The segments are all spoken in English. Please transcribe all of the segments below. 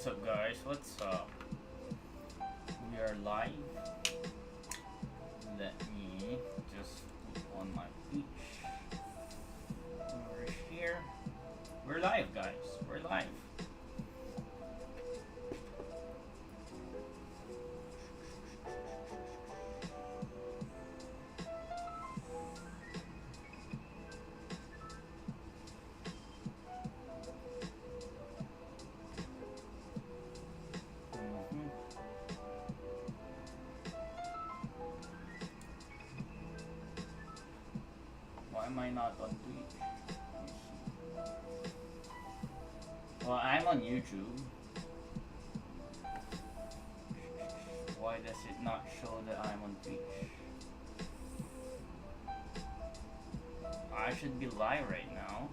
What's up, guys? What's up? We are live. Let me just put on my speech over here. We're live, guys. We're live. Why am I not on Twitch? Well, I'm on YouTube. Why does it not show that I'm on Twitch? I should be live right now.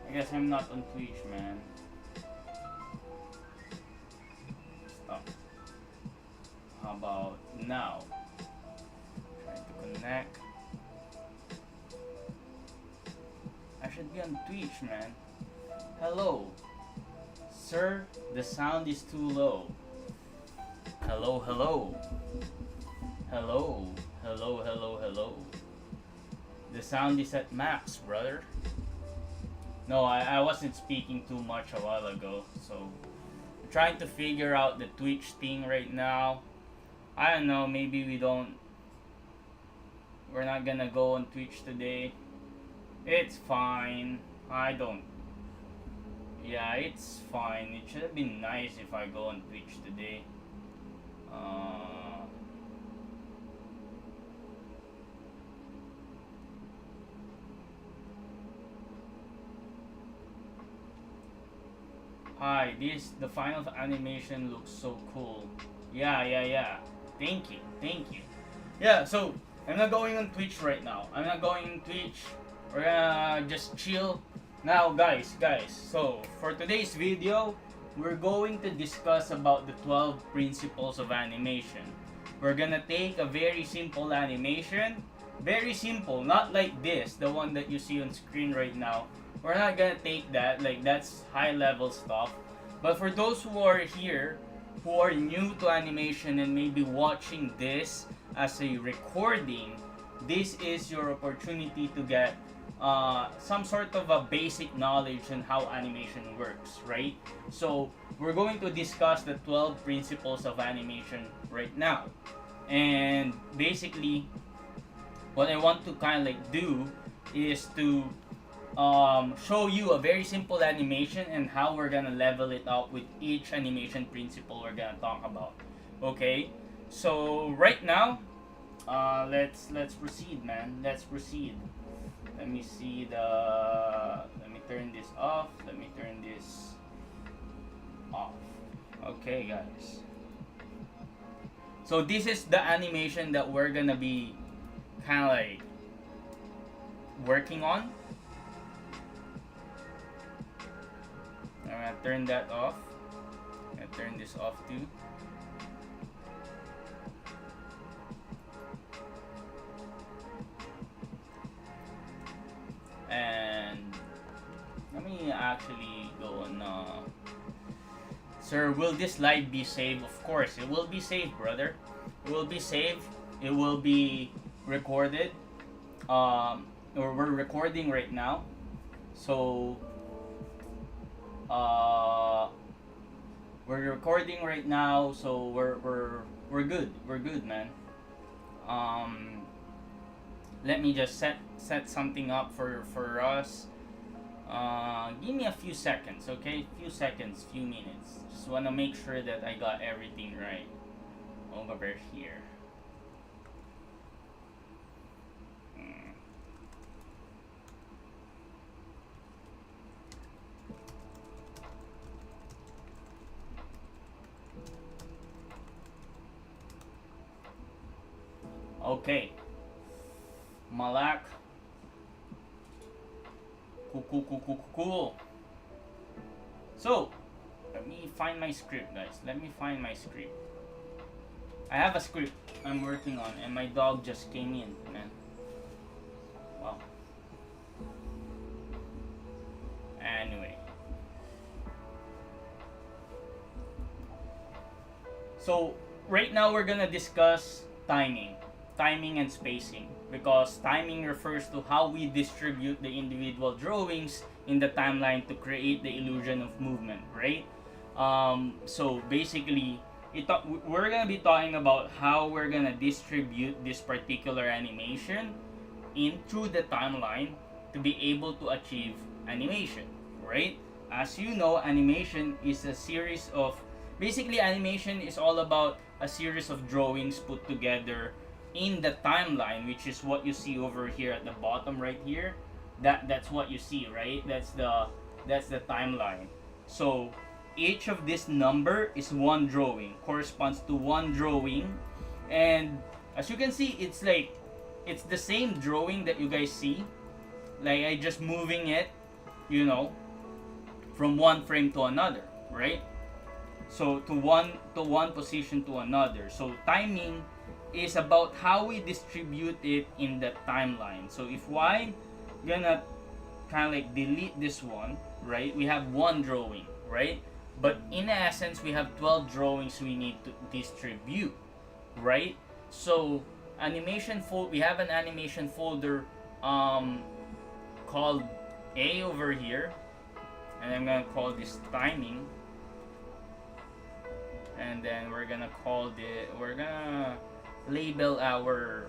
I guess I'm not on Twitch, man. Stop. How about now? Trying to connect. I should be on Twitch, man. Hello. Sir, the sound is too low. Hello, hello. Hello. Hello, hello, hello. The sound is at max, brother. No, I wasn't speaking too much a while ago, so I'm trying to figure out the Twitch thing right now. I don't know, maybe we're not gonna go on Twitch today. It's fine. Yeah, it's fine. It should have been nice if I go on Twitch today. Hi, the final animation looks so cool. Yeah. Thank you. Yeah, so I'm not going on Twitch right now. I'm not going on Twitch. We're gonna just chill. Now, guys. So for today's video, we're going to discuss about the 12 principles of animation. We're gonna take a very simple animation. Very simple, not like this, the one that you see on screen right now. We're not gonna take that, like that's high level stuff. But for those who are here, who are new to animation and maybe watching this as a recording, this is your opportunity to get some sort of a basic knowledge on how animation works, right? So we're going to discuss the 12 principles of animation right now. And basically, what I want to kind of like do is to show you a very simple animation and how we're gonna level it up with each animation principle we're gonna talk about. Okay, so right now, let's proceed, man. Let's proceed. Let me see the. Let me turn this off. Let me turn this off. Okay, guys. So this is the animation that we're gonna be kind of like working on. I'm gonna turn that off. I'm gonna turn this off too. And let me actually go on. Sir, will this live be saved? Of course, it will be saved, brother. It will be saved. It will be recorded. Or we're recording right now. So we're recording right now, so we're good. We're good, man. Let me just set something up for us. Give me a few seconds, okay? Few seconds, few minutes. Just wanna make sure that I got everything right over here. Okay. Malak. Cool. So, let me find my script, guys. Let me find my script. I have a script I'm working on, and my dog just came in, man. Wow. Anyway. So, right now we're gonna discuss timing. Timing and spacing. Because timing refers to how we distribute the individual drawings in the timeline to create the illusion of movement, right? So basically, we're gonna be talking about how we're gonna distribute this particular animation in through the timeline to be able to achieve animation, right? As you know, animation is a series of animation is all about a series of drawings put together in the timeline, which is what you see over here at the bottom right here. That's what you see, right? That's the timeline. So each of this number is one drawing, corresponds to one drawing, and as you can see, it's the same drawing that you guys see. Like I just moving it, you know, from one frame to another, right? So to one position to another. So timing is about how we distribute it in the timeline. So if I'm gonna kind of like delete this one, right? We have one drawing, right? But in essence, we have 12 drawings we need to distribute, right? So we have an animation folder called A over here, and I'm gonna call this timing, and then we're gonna label our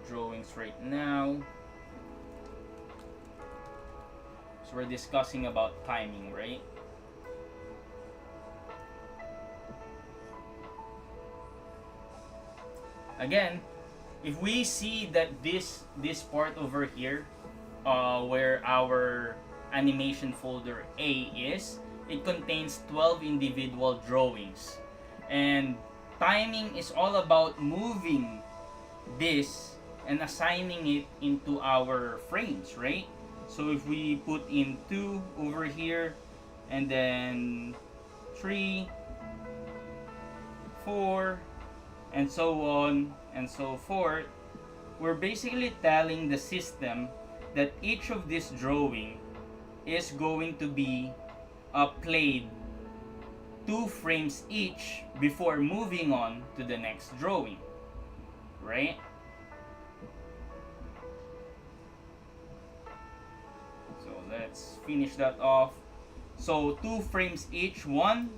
drawings right now. So we're discussing about timing, right? Again, if we see that this part over here, where our animation folder A is, it contains 12 individual drawings, and timing is all about moving this and assigning it into our frames, right? So if we put in 2 over here, and then 3, 4, and so on and so forth, we're basically telling the system that each of this drawing is going to be played 2 frames each before moving on to the next drawing, right? So let's finish that off. So 2 frames each, 1,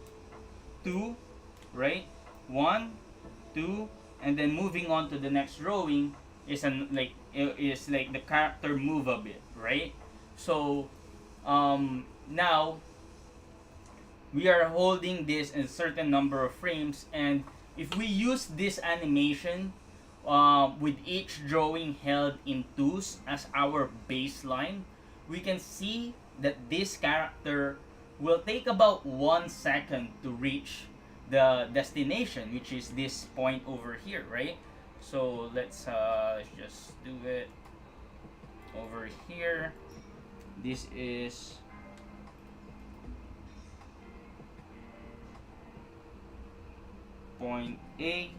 2, right? 1, 2, and then moving on to the next drawing is like the character move a bit, right? So now we are holding this in a certain number of frames, and if we use this animation with each drawing held in 2s as our baseline, we can see that this character will take about 1 second to reach the destination, which is this point over here, right? So let's just do it over here. This is point A.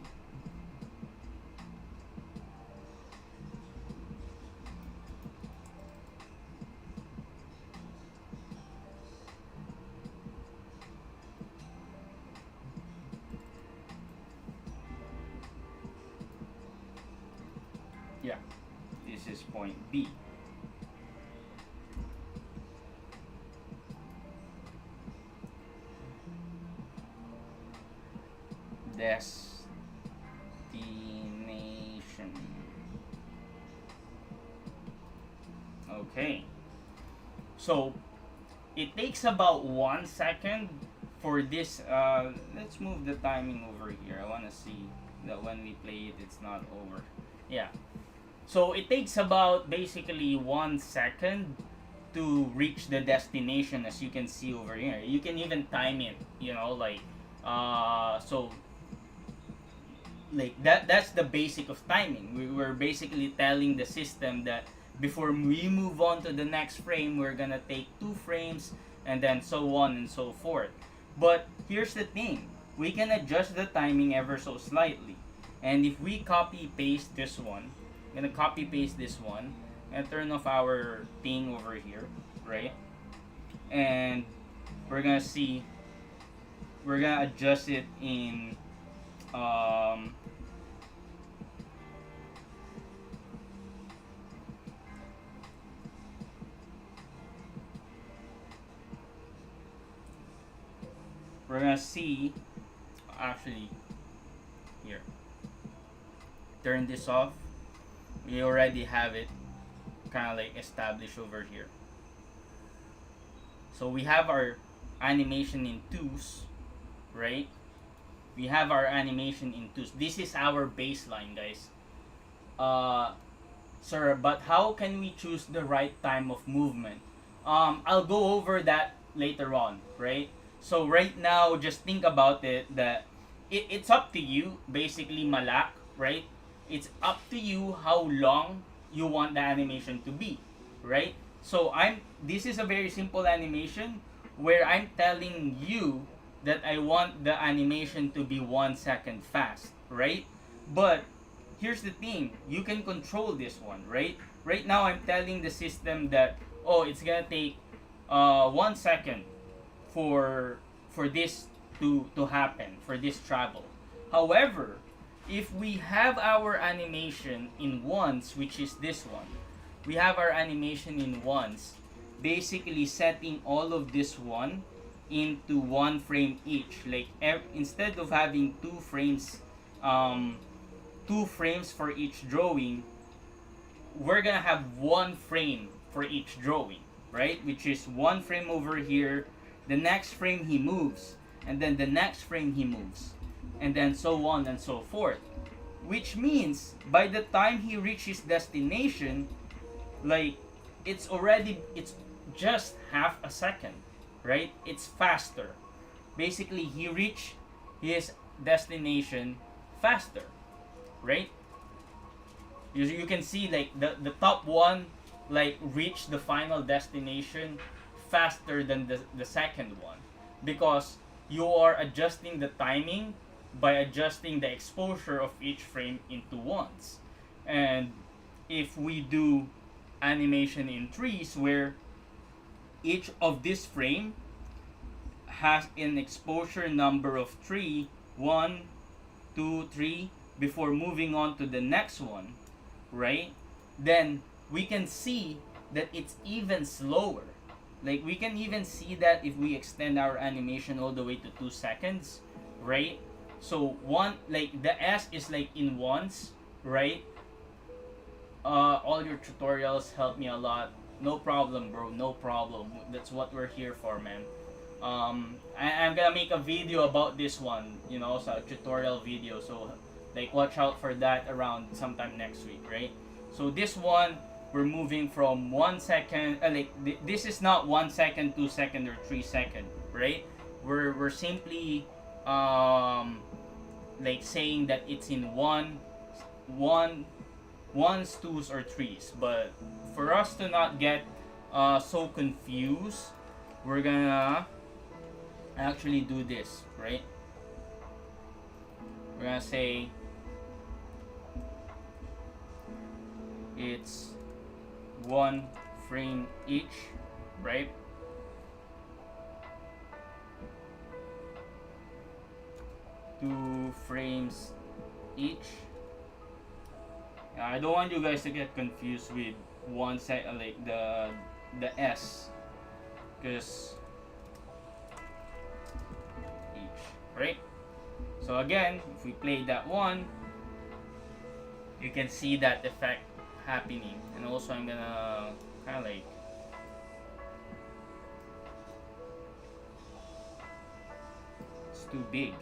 Yeah, this is point B. Destination. Okay. So it takes about 1 second for this. Let's move the timing over here. I want to see that when we play it, it's not over. Yeah. So it takes about basically 1 second to reach the destination, as you can see over here. You can even time it, you know, like so like that's the basic of timing. We're basically telling the system that before we move on to the next frame, we're gonna take 2 frames, and then so on and so forth. But here's the thing, we can adjust the timing ever so slightly. And if we copy paste this one, I'm gonna copy paste this one and turn off our thing over here, right? And we're gonna see, we're gonna adjust it in um, we're gonna see, actually, here, turn this off. We already have it kind of like established over here. So we have our animation in twos, right? We have our animation in twos. This is our baseline, guys. Uh, Sir, but how can we choose the right time of movement? I'll go over that later on, right? So right now, just think about it that it's up to you, basically, Malak, right? It's up to you how long you want the animation to be, right? So this is a very simple animation where I'm telling you that I want the animation to be 1 second fast, right? But here's the thing, you can control this one, right? Right now I'm telling the system that, oh, it's gonna take 1 second for this to happen, for this travel. However, if we have our animation in ones, which is this one, we have our animation in ones, basically setting all of this one into 1 frame each. Like instead of having 2 frames, 2 frames for each drawing, we're gonna have 1 frame for each drawing, right? Which is 1 frame over here, the next frame he moves, and then the next frame he moves, and then so on and so forth. Which means by the time he reaches destination, like it's just half a second, right? It's faster. Basically, he reached his destination faster, right? You can see like the top one like reach the final destination faster than the second one, because you are adjusting the timing by adjusting the exposure of each frame into ones. And if we do animation in threes, where each of this frame has an exposure number of 3, 1, 2, 3, before moving on to the next one, right? Then we can see that it's even slower. Like we can even see that if we extend our animation all the way to 2 seconds, right? So one, like the S is like in ones, right? All your tutorials help me a lot. No problem, bro. No problem. That's what we're here for, man. I'm gonna make a video about this one, so a tutorial video. So, like, watch out for that around sometime next week, right? So this one, we're moving from 1 second. This is not 1 second, 2 second, or 3 second, right? We're simply like saying that it's in ones, twos, or threes. But for us to not get so confused, we're gonna actually do this, right? We're gonna say it's 1 frame each, right? Two frames each. I don't want you guys to get confused with like the S, because each, right? So again, if we play that one, you can see that effect happening. And also I'm gonna kind of like it's too big.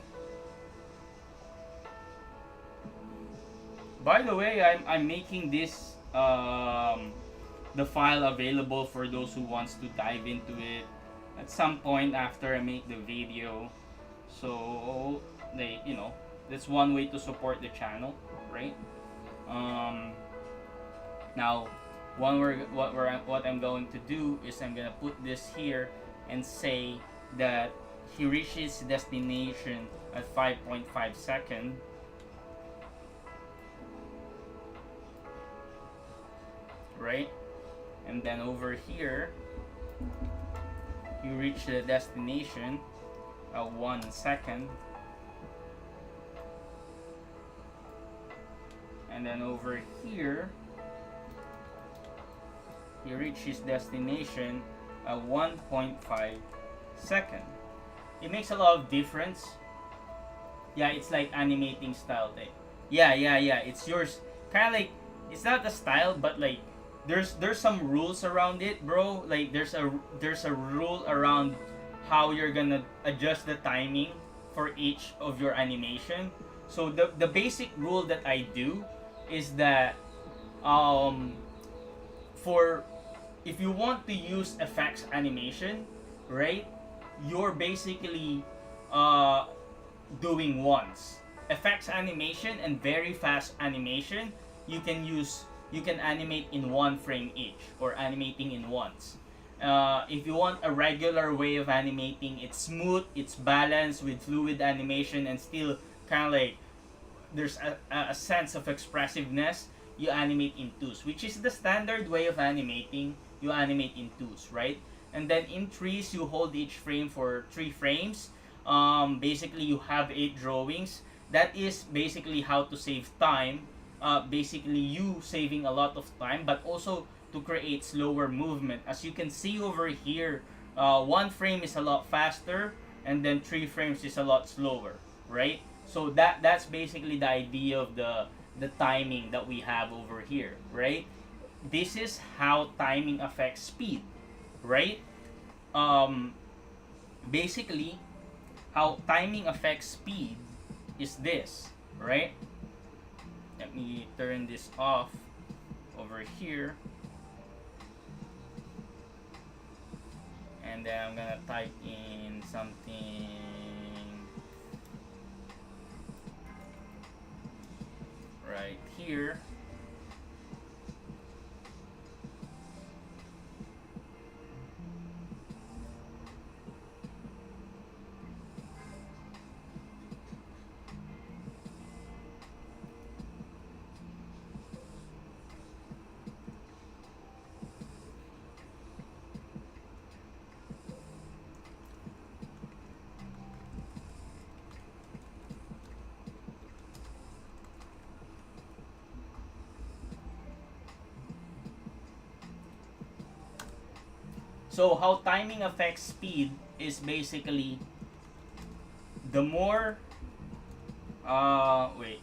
By the way, I'm making this the file available for those who wants to dive into it at some point after I make the video. So That's one way to support the channel, right? Um, Now, what I'm going to do is I'm gonna put this here and say that he reaches destination at 5.5 seconds, right? And then over here, you reach the destination at 1 second. And then over here, he reached his destination at 1.5 second. It makes a lot of difference. Yeah, it's like animating style thing. Yeah, it's yours. Kind of like, it's not the style, but like there's some rules around it, bro. Like there's a rule around how you're gonna adjust the timing for each of your animation. So the basic rule that I do is that um for if you want to use effects animation, right? You're basically uh doing once. Effects animation and very fast animation, you can animate in 1 frame each or animating in once. If you want a regular way of animating, it's smooth, it's balanced with fluid animation and still kind of like there's a sense of expressiveness. You animate in twos, which is the standard way of animating. You animate in twos, right? And then in threes, you hold each frame for 3 frames. Basically, you have 8 drawings. That is basically how to save time. Basically, you saving a lot of time, but also to create slower movement. As you can see over here, 1 frame is a lot faster, and then 3 frames is a lot slower, right? So that's basically the idea of the timing that we have over here, right? This is how timing affects speed, right? Um, Basically, how timing affects speed is this, right? Let me turn this off over here, and then I'm gonna type in something right here. So how timing affects speed is basically the more wait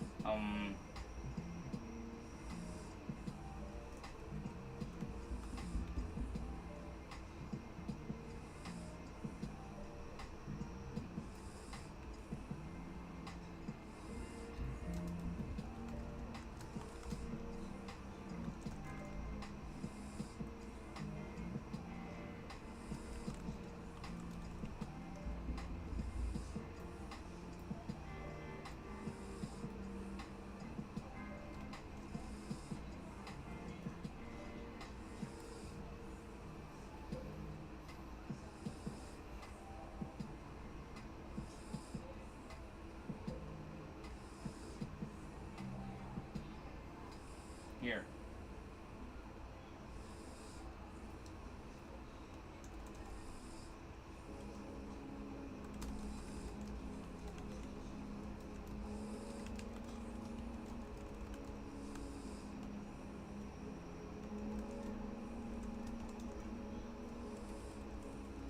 here.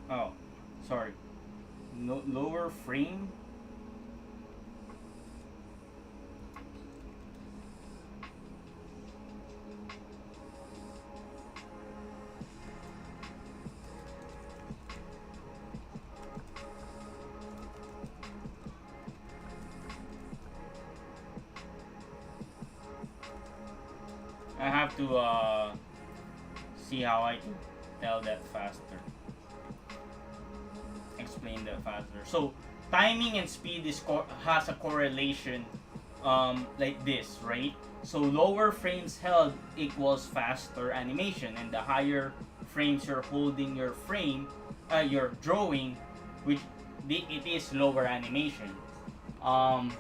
Oh, sorry. No, lower frame. I have to see how I can tell that faster. Explain that faster. So timing and speed has a correlation, like this, right? So lower frames held equals faster animation, and the higher frames you're holding your drawing, which it is lower animation. Um,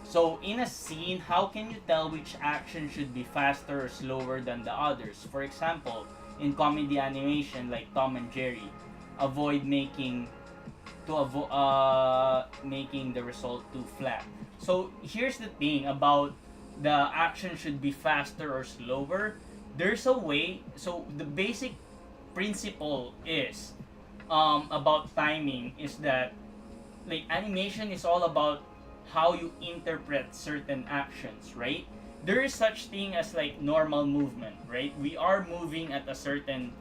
so in a scene, how can you tell which action should be faster or slower than the others? For example, in comedy animation like Tom and Jerry, avoid making the result too flat. So here's the thing about the action should be faster or slower. There's a way. So the basic principle is, about timing, is that like animation is all about how you interpret certain actions, right? There is such thing as like normal movement, right? We are moving at a certain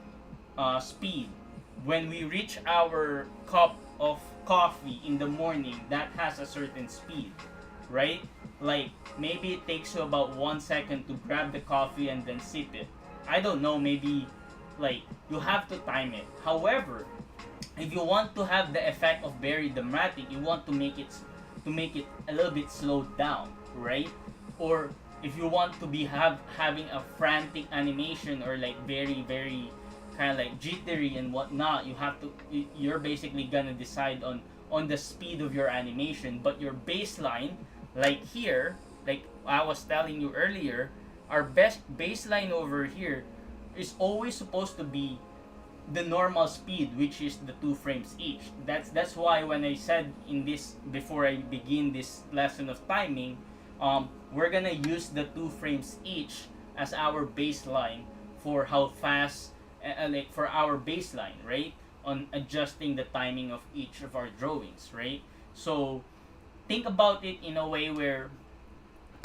speed. When we reach our cup of coffee in the morning, that has a certain speed, right? Like maybe it takes you about 1 second to grab the coffee and then sip it. I don't know, maybe like you have to time it. However, if you want to have the effect of very dramatic, you want to make it a little bit slowed down, right? Or if you want to be having a frantic animation, or like very kind of like jittery and whatnot, you're basically gonna decide on the speed of your animation. But your baseline, like here, like I was telling you earlier, our best baseline over here is always supposed to be the normal speed, which is the 2 frames each. That's why when I said in this, before I begin this lesson of timing, we're gonna use the 2 frames each as our baseline for how fast, like for our baseline, right? On adjusting the timing of each of our drawings, right? So think about it in a way where,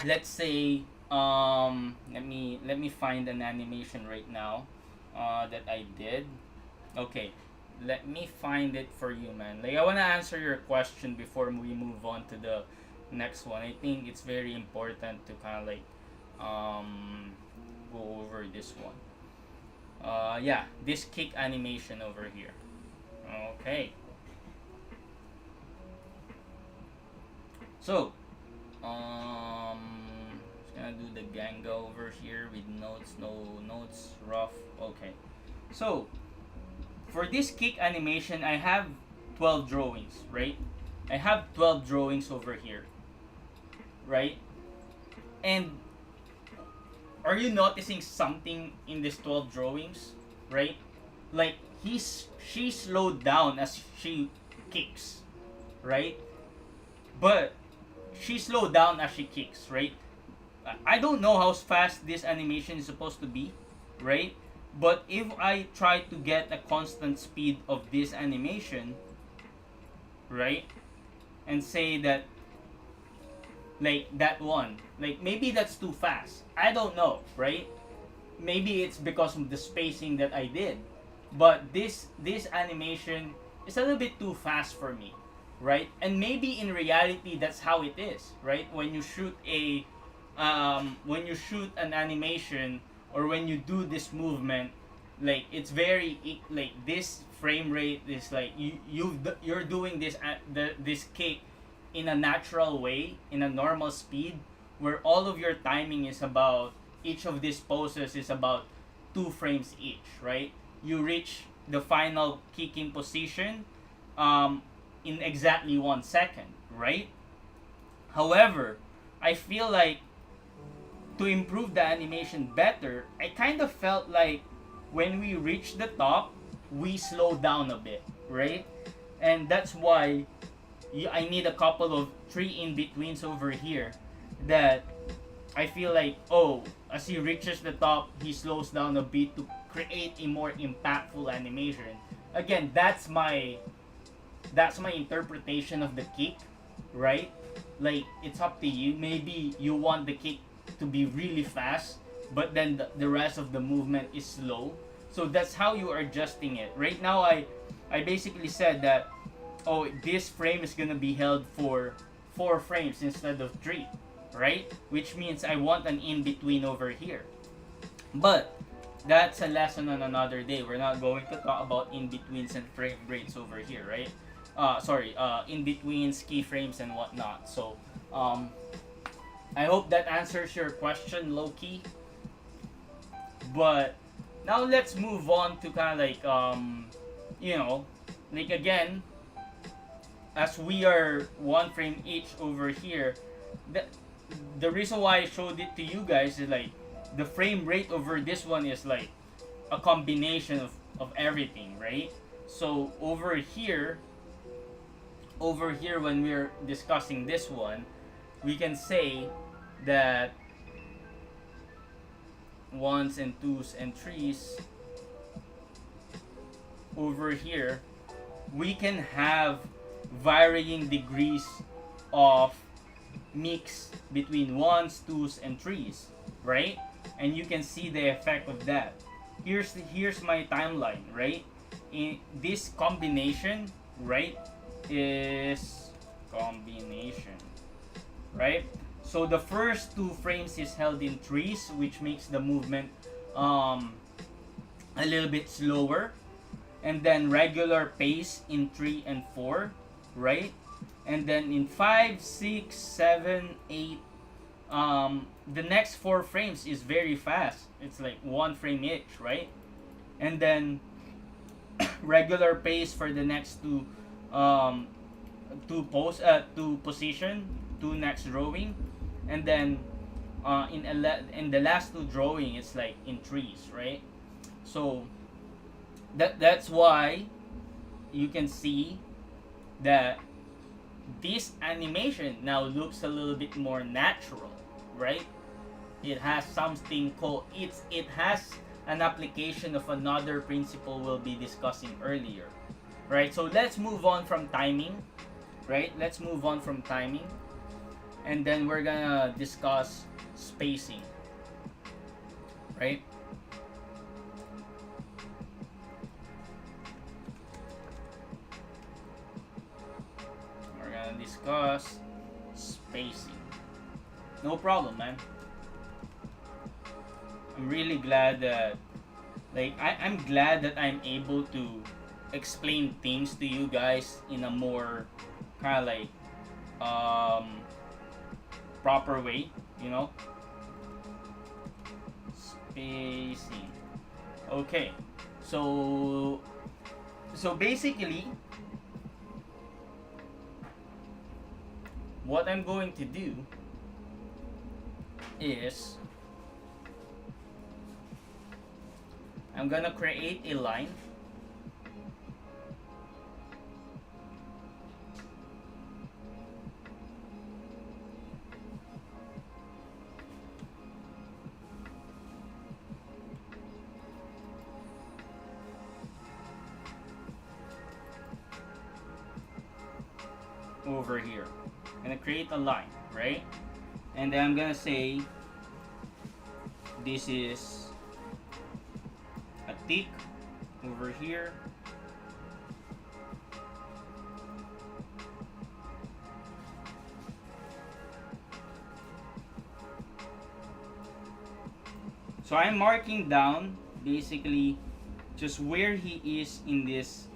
let's say, let me find an animation right now that I did. Okay, let me find it for you, man. Like I wanna answer your question before we move on to the next one. I think it's very important to kind of like go over this one. Yeah, this kick animation over here. Okay. So, just gonna do the Ganga over here with notes, no notes, rough. Okay. So, for this kick animation, I have 12 drawings, right? I have 12 drawings over here, right? And are you noticing something in these 12 drawings, right? Like she slowed down as she kicks, right? But she slowed down as she kicks, right? I don't know how fast this animation is supposed to be, right? But if I try to get a constant speed of this animation, right? And say that, like that one, like maybe that's too fast. I don't know, right? Maybe it's because of the spacing that I did. But this animation is a little bit too fast for me, right? And maybe in reality that's how it is, right? When you shoot an animation, or when you do this movement, like it's very like this frame rate is like you're doing this kick in a natural way, in a normal speed, where all of your timing is about, each of these poses is about 2 frames each, right? You reach the final kicking position in exactly 1 second, right? However, I feel like to improve the animation better, I kind of felt like when we reach the top, we slow down a bit, right? And that's why I need a couple of 3 in-betweens over here that I feel like, oh, as he reaches the top, he slows down a bit to create a more impactful animation. Again, that's my interpretation of the kick, right? Like it's up to you. Maybe you want the kick to be really fast, but then the rest of the movement is slow. So that's how you are adjusting it. Right now, I basically said that, oh, this frame is gonna be held for 4 frames instead of 3, right? Which means I want an in between over here. But that's a lesson on another day. We're not going to talk about in betweens and frame rates over here, right? sorry, in between keyframes and whatnot. So um, I hope that answers your question, Loki. But now let's move on to kind of like you know, like again, as we are one frame each over here, the the reason why I showed it to you guys is like the frame rate over this one is like a combination of everything, right? So over here when we're discussing this one, we can say that ones and twos and threes over here, we can have varying degrees of mix between ones, twos, and threes, right? And you can see the effect of that. Here's my timeline, right? In this combination, right, is combination, right? So the first two frames is held in threes, which makes the movement um, a little bit slower, and then regular pace in 3 and 4, right? And then in 5, 6, 7, 8, the next 4 frames is very fast. It's like 1 frame each, right? And then regular pace for the next um, two position, two next drawing, and then in the last two drawing it's like in threes, right? So that's why you can see that this animation now looks a little bit more natural, right? It has something called it has an application of another principle we'll be discussing earlier, right? So let's move on from timing, right? Let's move on from timing, and then we're gonna discuss spacing, right? We're gonna discuss spacing. No problem, man. I'm really glad that, like, I'm glad that I'm able to explain things to you guys in a more kind of like um, proper way, you know. Spacing. Okay, so basically, what I'm going to do is I'm gonna create a line over here. I'm gonna create a line, right? And then I'm gonna say this is a tick over here. So I'm marking down basically just where he is in this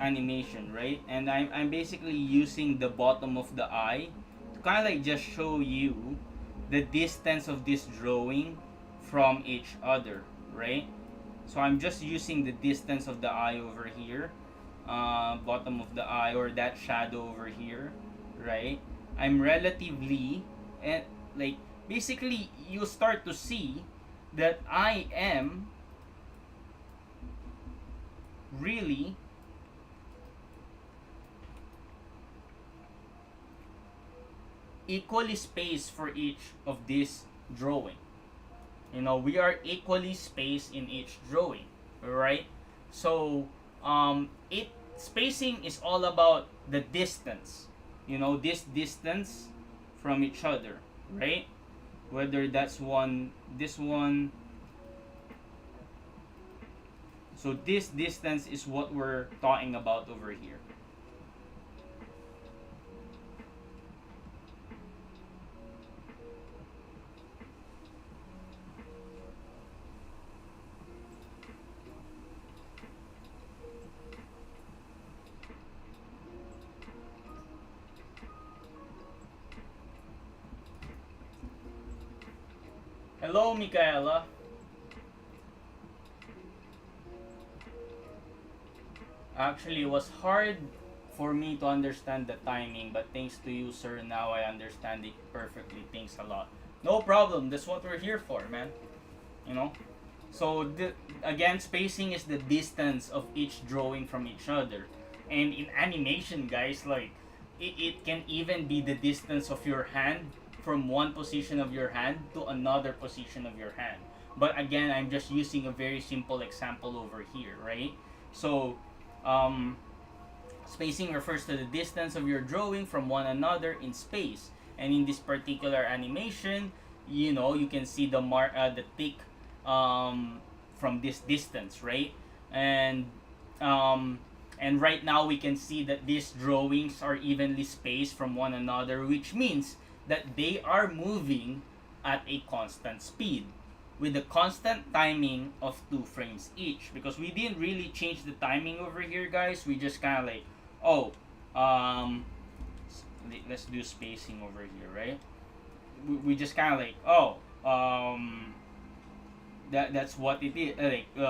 animation, right? And I'm basically using the bottom of the eye to kind of like just show you the distance of this drawing from each other, right? So I'm just using the distance of the eye over here, bottom of the eye, or that shadow over here, right? I'm relatively, and like basically you start to see that I am really equally spaced for each of this drawing. You know, we are equally spaced in each drawing, right? So it spacing is all about the distance, you know, this distance from each other, right? Whether that's this one. So this distance is what we're talking about over here. Hello, Michaela. Actually, it was hard for me to understand the timing, but thanks to you, sir, now I understand it perfectly. Thanks a lot. No problem. That's what we're here for, man. You know? So, again, spacing is the distance of each drawing from each other. And in animation, guys, like, it can even be the distance of your hand from one position of your hand to another position of your hand. But again, I'm just using a very simple example over here, right? So, um, spacing refers to the distance of your drawing from one another in space. And in this particular animation, you know, you can see the tick from this distance, right? And um, and right now we can see that these drawings are evenly spaced from one another, which means that they are moving at a constant speed with the constant timing of 2 frames each, because we didn't really change the timing over here, guys. We just kind of like, oh, um let's do spacing over here, right? We just kind of like, oh, that's what it is.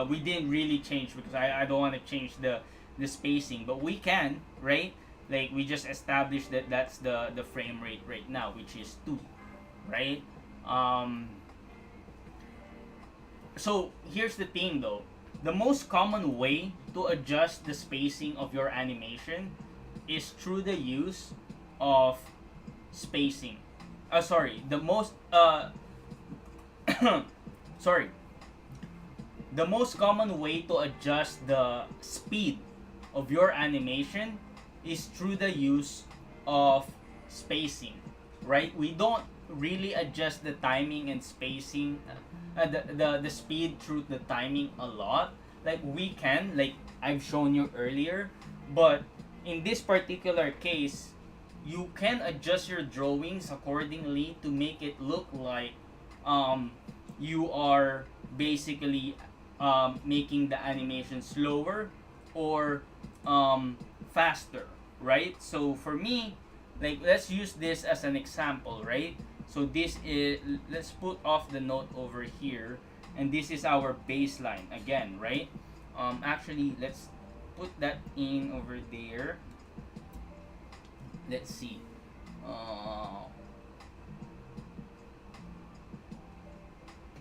We didn't really change, because I don't want to change the spacing, but we can, right? Like, we just established that that's the frame rate right now, which is 2, right? So here's the thing, though. The most common way to adjust the spacing of your animation is through the use of spacing. Sorry, the most sorry. The most common way to adjust the speed of your animation is through the use of spacing, right? We don't really adjust the timing and spacing, the speed through the timing a lot. Like, we can, like I've shown you earlier, but in this particular case, you can adjust your drawings accordingly to make it look like you are basically making the animation slower or faster, right? So for me, like, let's use this as an example, right? So this is, let's put off the note over here, and this is our baseline again, right? Actually, let's put that in over there. Let's see.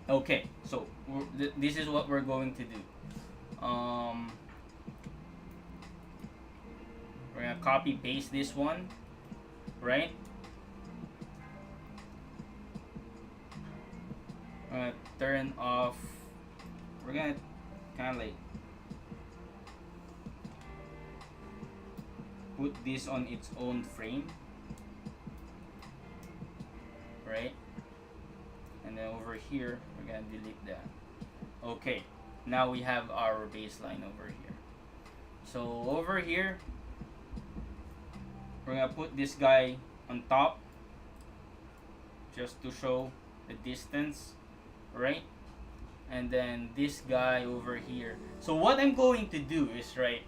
Okay, so this is what we're going to do. We're gonna copy paste this one, right? We're gonna turn off. We're gonna kind of like put this on its own frame, right? And then over here, we're gonna delete that. Okay, now we have our baseline over here. So over here, we're gonna put this guy on top just to show the distance, right? And then this guy over here. So what I'm going to do is, right,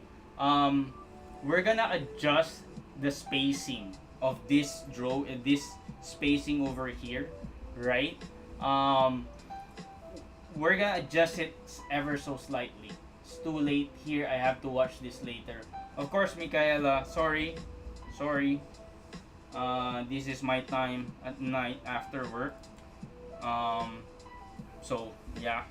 we're gonna adjust the spacing of this this spacing over here, right? We're gonna adjust it ever so slightly. It's too late here. I have to watch this later. Of course, Michaela, sorry. This is my time at night after work. So yeah.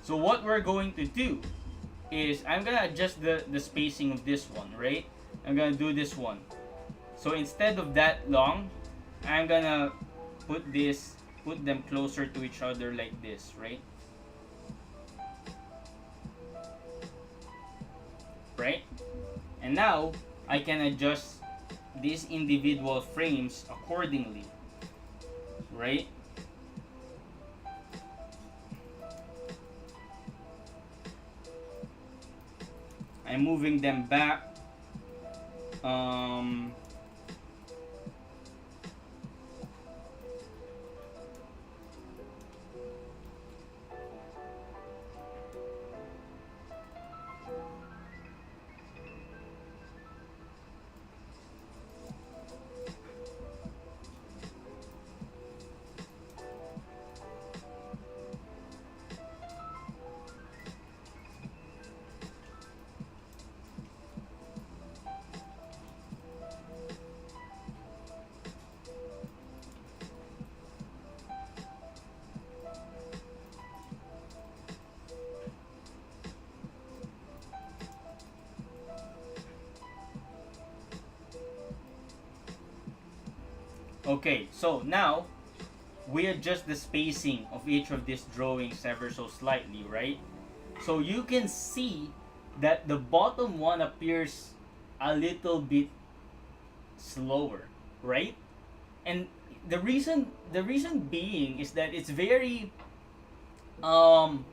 So what we're going to do is, I'm gonna adjust the spacing of this one, right? I'm gonna do this one. So instead of that long, I'm gonna put them closer to each other like this, right? Right? And now I can adjust these individual frames accordingly, right? I'm moving them back. Okay, so now we adjust the spacing of each of these drawings ever so slightly, right? So you can see that the bottom one appears a little bit slower, right? And the reason being is that um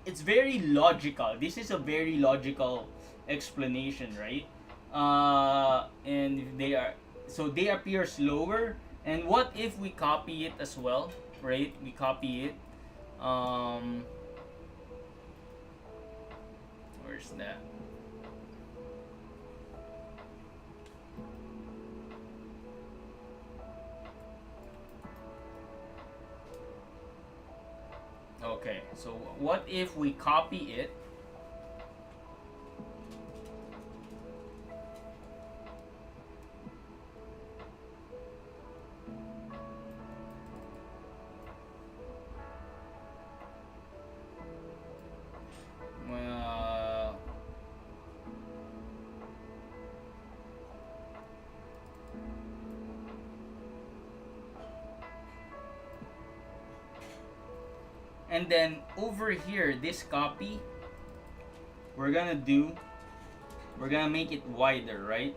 it's very logical. This is a very logical explanation, right? And they appear slower. And what if we copy it as well, right? We copy it. Um, where's that? Okay, so what if we copy it? Well, and then over here, this copy, we're gonna do, we're gonna make it wider, right?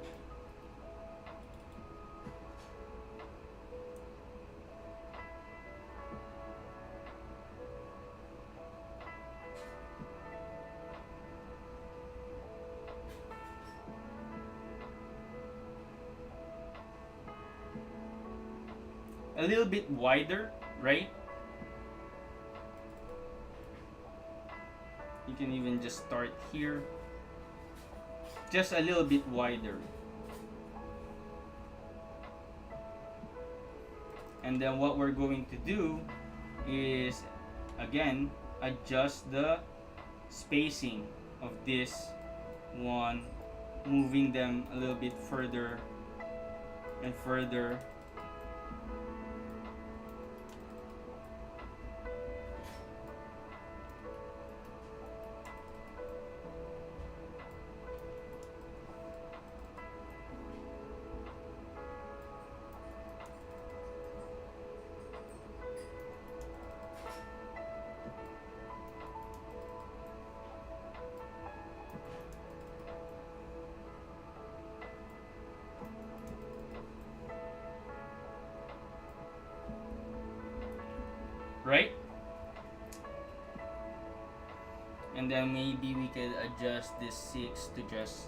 A little bit wider, right? You can even just start here, just a little bit wider. And then what we're going to do is, again, adjust the spacing of this one, moving them a little bit further and further. Right? And then maybe we could adjust this 6 to just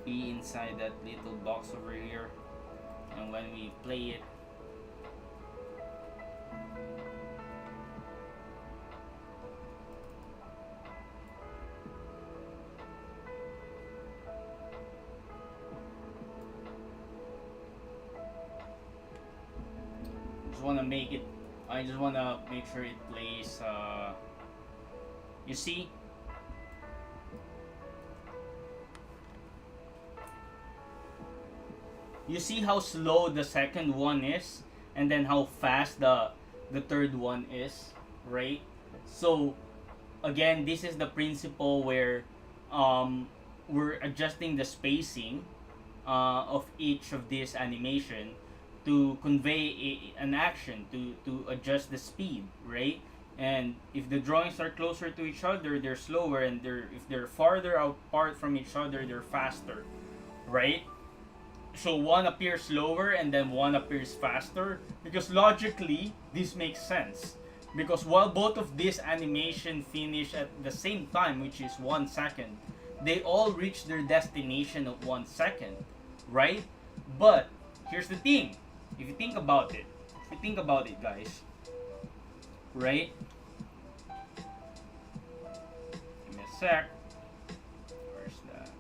be inside that little box over here. And when we play it, just want to make it, I just want to make sure it plays, you see, you see how slow the second one is, and then how fast the third one is, right? So again, this is the principle where um, we're adjusting the spacing of each of these animation to convey an action, to adjust the speed, right? And if the drawings are closer to each other, they're slower, and if they're farther apart from each other, they're faster, right? So one appears slower and then one appears faster, because logically this makes sense, because while both of these animation finish at the same time, which is 1 second, they all reach their destination of 1 second, right? But here's the thing, if you think about it, guys, right? Give me a sec. Where's that?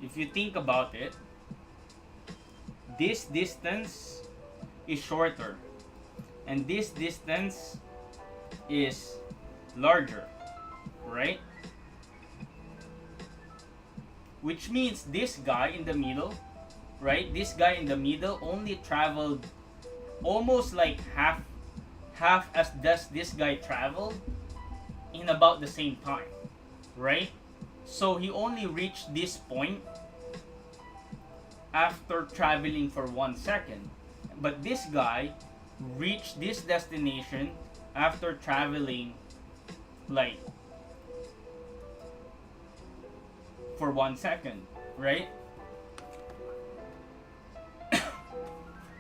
If you think about it, this distance is shorter, and this distance is larger, right? Which means this guy in the middle, right? This guy in the middle only traveled almost like half as does this guy travel in about the same time, right? So he only reached this point after traveling for 1 second, but this guy reached this destination after traveling like for 1 second, right?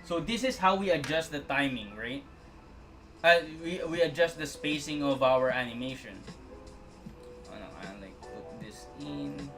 So this is how we adjust the timing, right? We adjust the spacing of our animation. Oh no, I like put this in.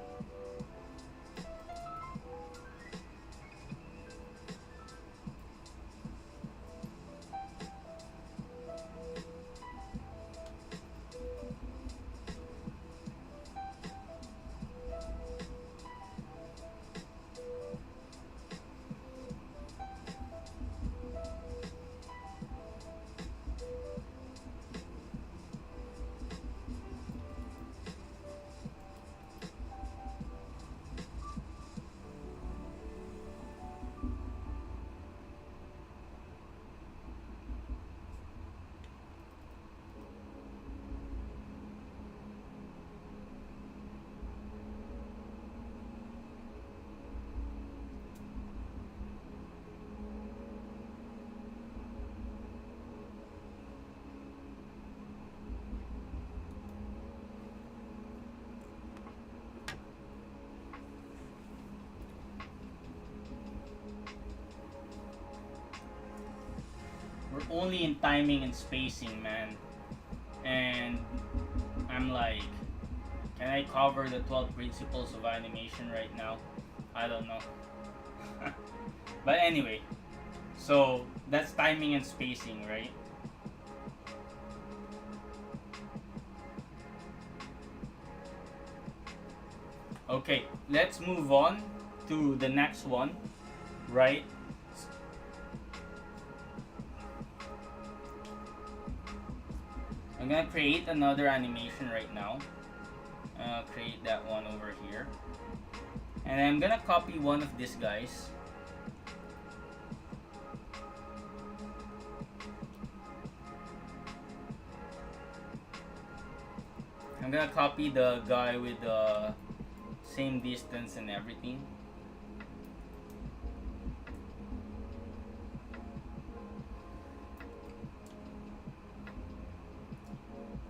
We're only in timing and spacing, man. And I'm like, can I cover the 12 principles of animation right now? I don't know. But anyway, so that's timing and spacing, right? Okay, let's move on to the next one, right? I'm gonna create another animation right now. Create that one over here. And I'm gonna copy one of these guys. I'm gonna copy the guy with the same distance and everything.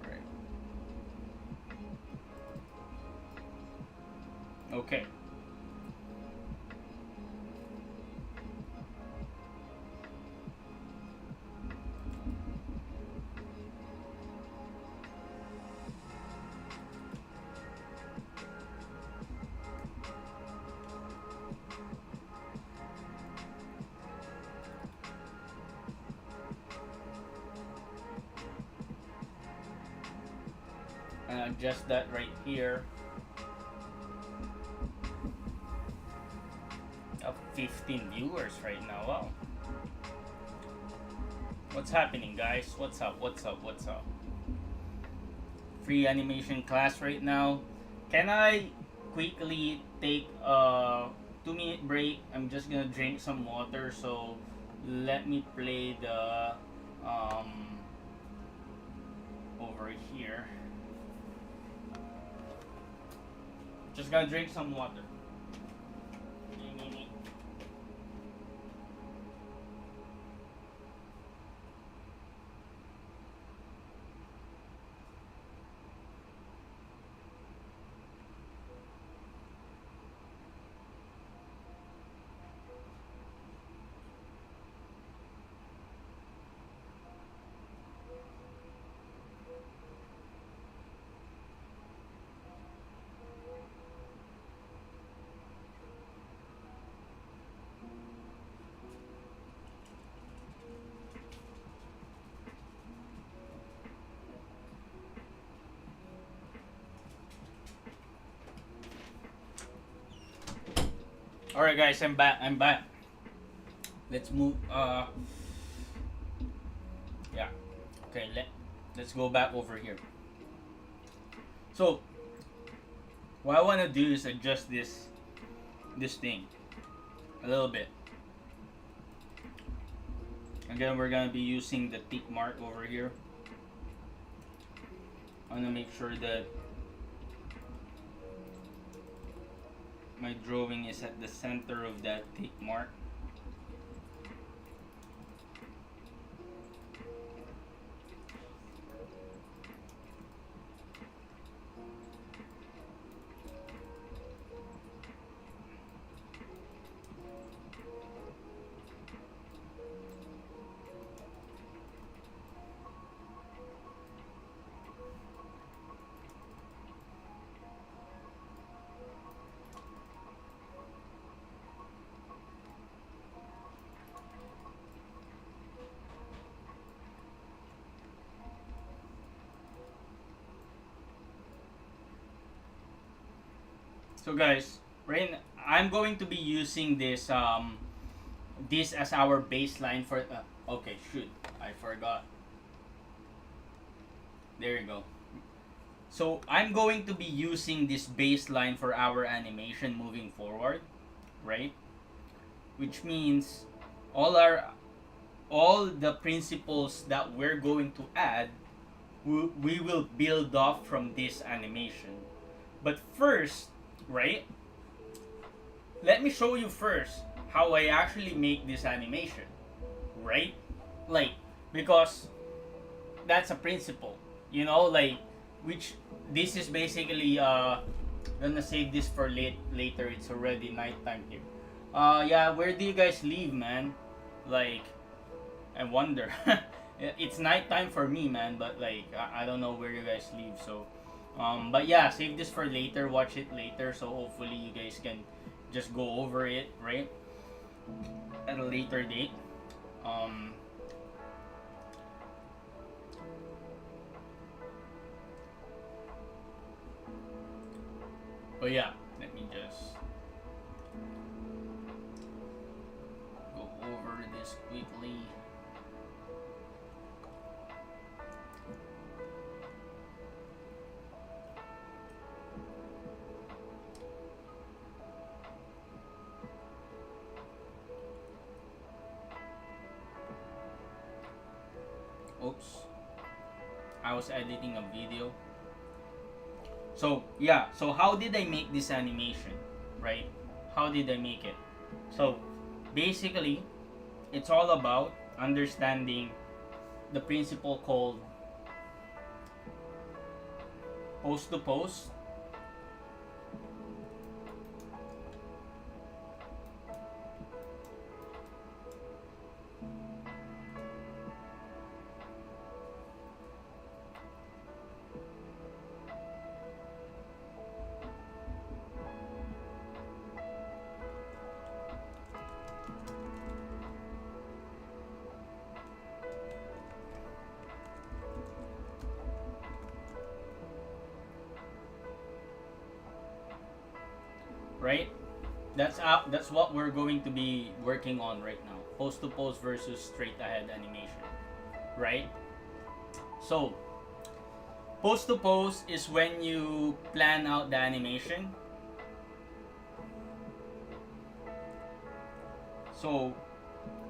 Right. Okay. And adjust that right here. 15 viewers right now. Wow. What's happening, guys? What's up? What's up? What's up? Free animation class right now. Can I quickly take a 2-minute break? I'm just gonna drink some water. So let me play the over here. Just gonna drink some water. All right, guys, I'm back. I'm back. Let's move. Yeah. Okay. Let's go back over here. So, what I want to do is adjust this thing a little bit. I'm Again, we're gonna be using the tick mark over here. I'm gonna make sure that my drawing is at the center of that tick mark. So guys, I'm going to be using this as our baseline for okay, shoot, I forgot. There you go. So I'm going to be using this baseline for our animation moving forward, right? Which means all our all the principles that we're going to add, we will build off from this animation. But first, right? Let me show you first how I actually make this animation, right? Like, because that's a principle, like, which this is basically gonna save this for later. It's already nighttime here. Yeah, where do you guys live, man? Like, I wonder. It's nighttime for me, man, but like I don't know where you guys live. So but yeah, save this for later, watch it later, so hopefully you guys can just go over it, right, at a later date. um but yeah, let me just go over this quickly. Oops, I was editing a video. So yeah, so how did I make this animation, right? How did I make it? So basically, it's all about understanding the principle called pose to pose. Right? That's what we're going to be working on right now. Pose to pose versus straight ahead animation, right? So, pose to pose is when you plan out the animation. So,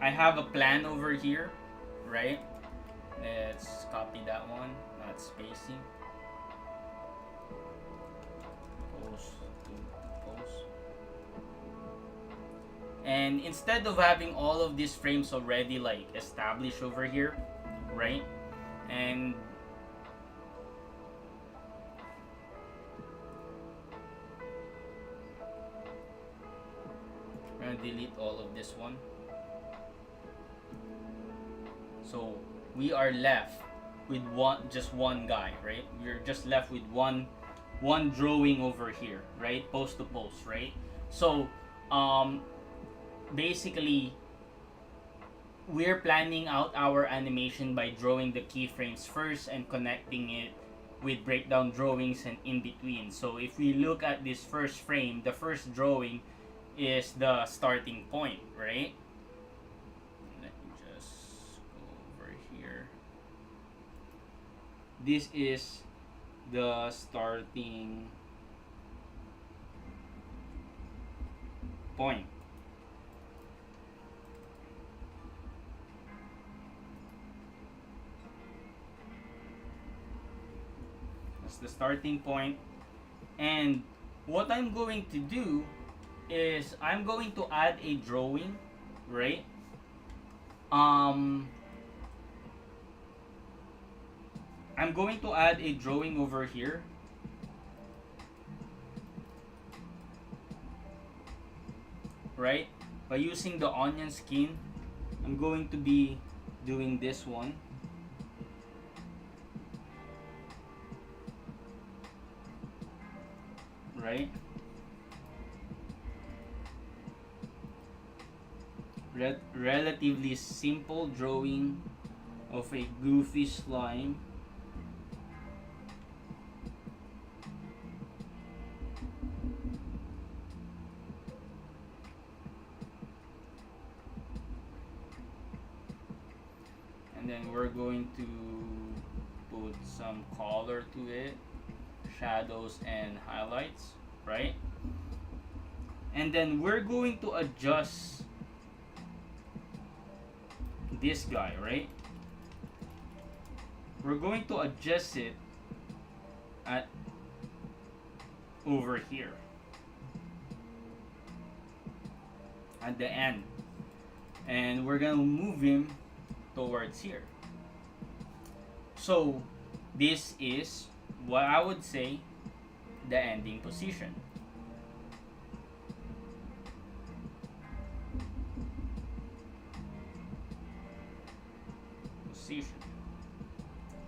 I have a plan over here, right? Let's copy that one, not spacing. Pose to pose. And instead of having all of these frames already like established over here, right? And I'm gonna delete all of this one. So we are left with just one guy, right? We're just left with one drawing over here, right? Pose to pose, right? So basically we're planning out our animation by drawing the keyframes first and connecting it with breakdown drawings and in between. So if we look at this first frame, the first drawing is the starting point, right? Let me just go over here. This is the starting point. that's the starting point. And what I'm going to do is I'm going to add a drawing, right? um I'm going to add a drawing over here, right? By using the onion skin, I'm going to be doing this one, right? Relatively simple drawing of a goofy slime. And then we're going to put some color to it, shadows and highlights, right? And then we're going to adjust this guy, right? We're going to adjust it at over here at the end, and we're gonna move him towards here. So this is what I would say the ending position.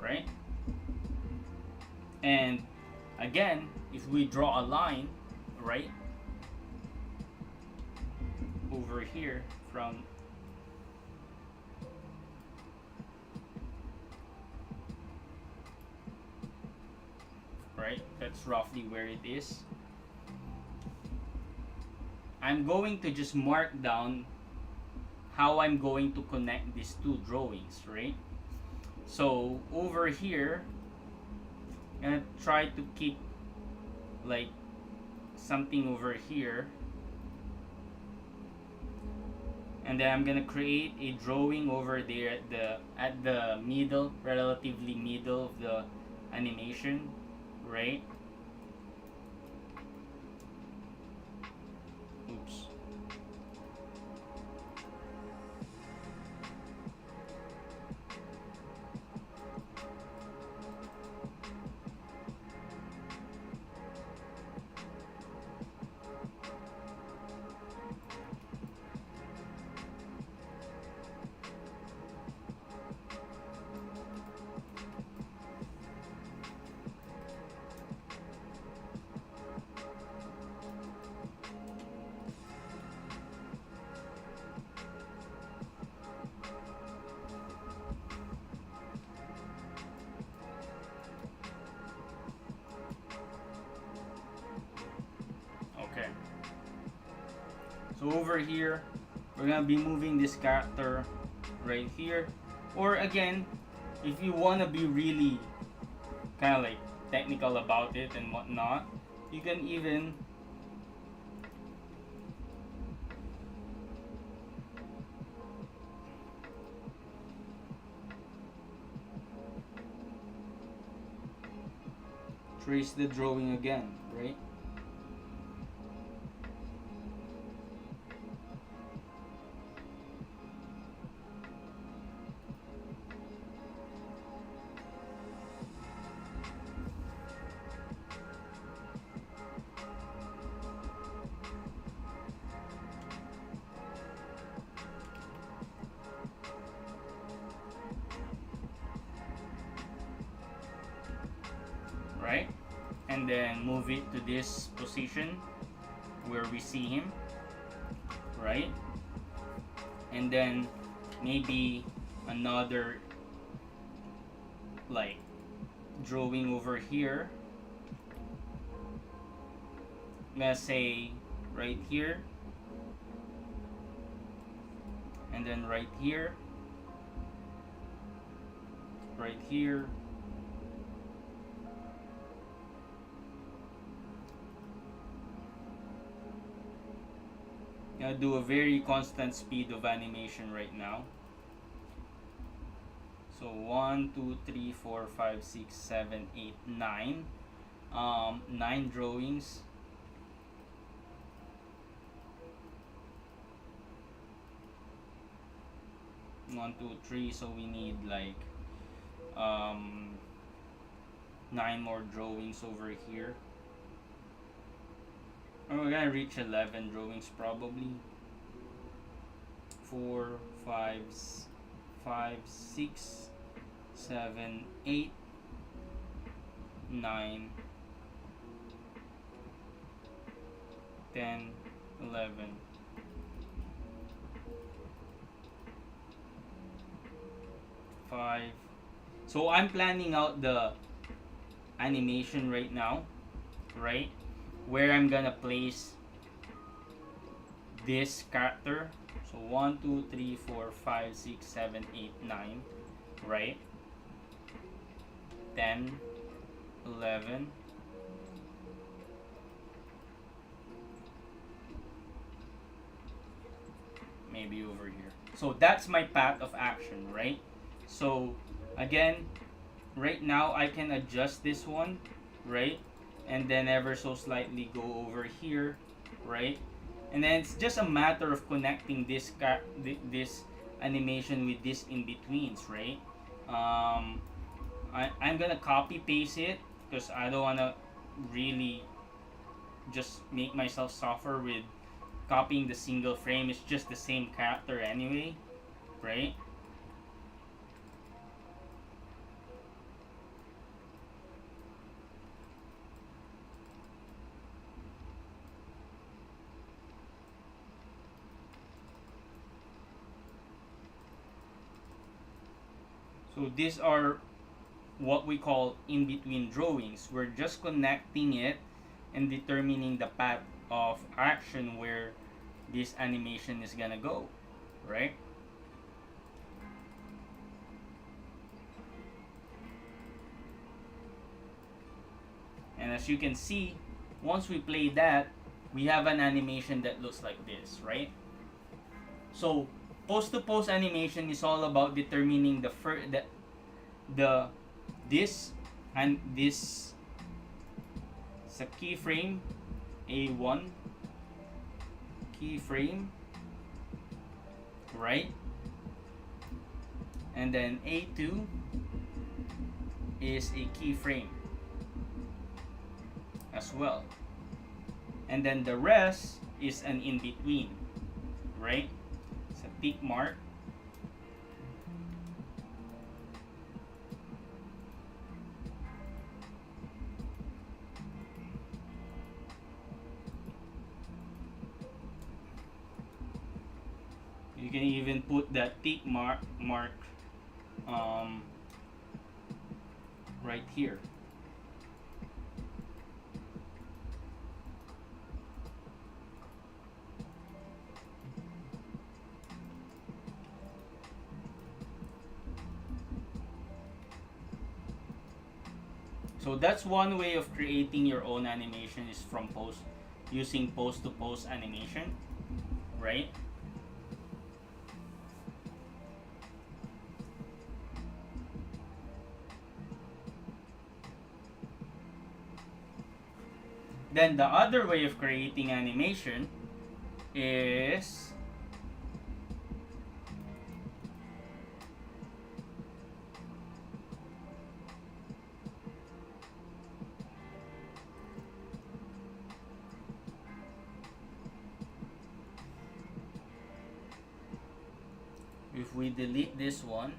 Right? And again, if we draw a line, right, over here from right, that's roughly where it is. I'm going to just mark down how I'm going to connect these two drawings, right? So over here, I'm gonna try to keep like something over here, and then I'm gonna create a drawing over there at the middle, relatively middle of the animation, right? Oops. Okay. So over here, we're gonna be moving this character right here. Or again, if you wanna be really kind of like technical about it and whatnot, you can even trace the drawing again, right? Right? And then move it to this position where we see him, right? And then maybe another like drawing over here. Let's say right here, and then right here, right here, gonna do a very constant speed of animation right now. So 1, 2, 3, 4, 5, 6, 7, 8, 9. 9 drawings. One, two, three. So we need like 9 more drawings over here. And we're gonna reach 11 drawings probably. 4, 5, 5, 6, 7, 8, 9, 10, 11. Five. So I'm planning out the animation right now, right? Where I'm gonna place this character. So 1, 2, 3, 4, 5, 6, 7, 8, 9, right? 10, 11. Maybe over here. So that's my path of action, right? So again, right now I can adjust this one, right? And then ever so slightly go over here, right? And then it's just a matter of connecting this animation with this in betweens, right? I'm gonna copy paste it because I don't wanna really just make myself suffer with copying the single frame. It's just the same character anyway, right? So these are what we call in-between drawings. We're just connecting it and determining the path of action where this animation is gonna go, right? And as you can see, once we play that, we have an animation that looks like this, right? So post-to-post animation is all about determining the this and this. It's a keyframe A1 keyframe, right? And then A2 is a keyframe as well. And then the rest is an in-between, right? It's a tick mark. You can even put that tick mark right here. So that's one way of creating your own animation, is from using post to post animation, right? Then the other way of creating animation is if we delete this one,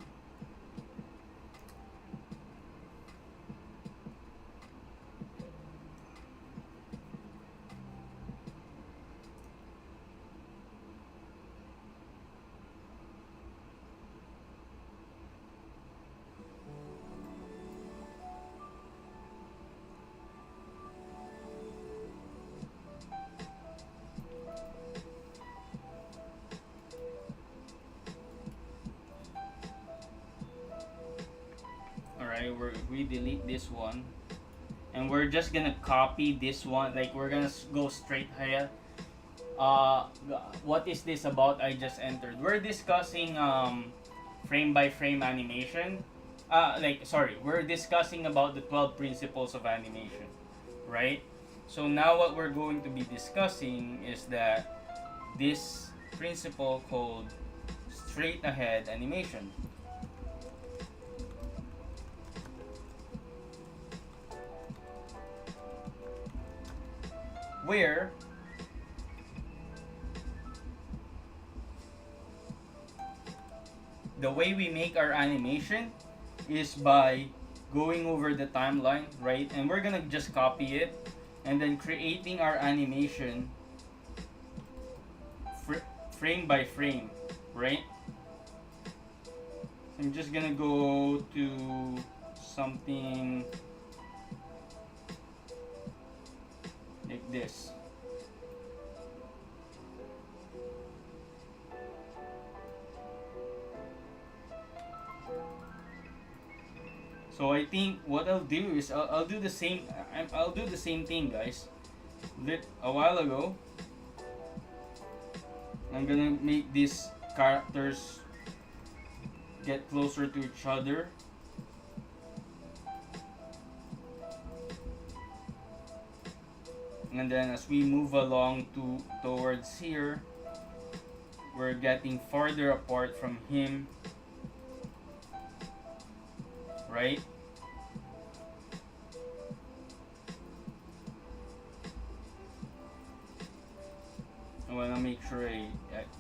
alright, we delete this one, and we're just gonna copy this one, like we're gonna go straight here. What is this about? I just entered. We're discussing frame by frame animation. We're discussing about the 12 principles of animation. right? So now what we're going to be discussing is that this principle called straight ahead animation, where the way we make our animation is by going over the timeline, right? And we're gonna just copy it and then creating our animation frame by frame, right? I'm just gonna go to something like this. So I think what I'll do is I'll do the same. I'll do the same thing, guys. A while ago, I'm gonna make these characters get closer to each other. And then as we move along towards here, we're getting farther apart from him, right? I want to make sure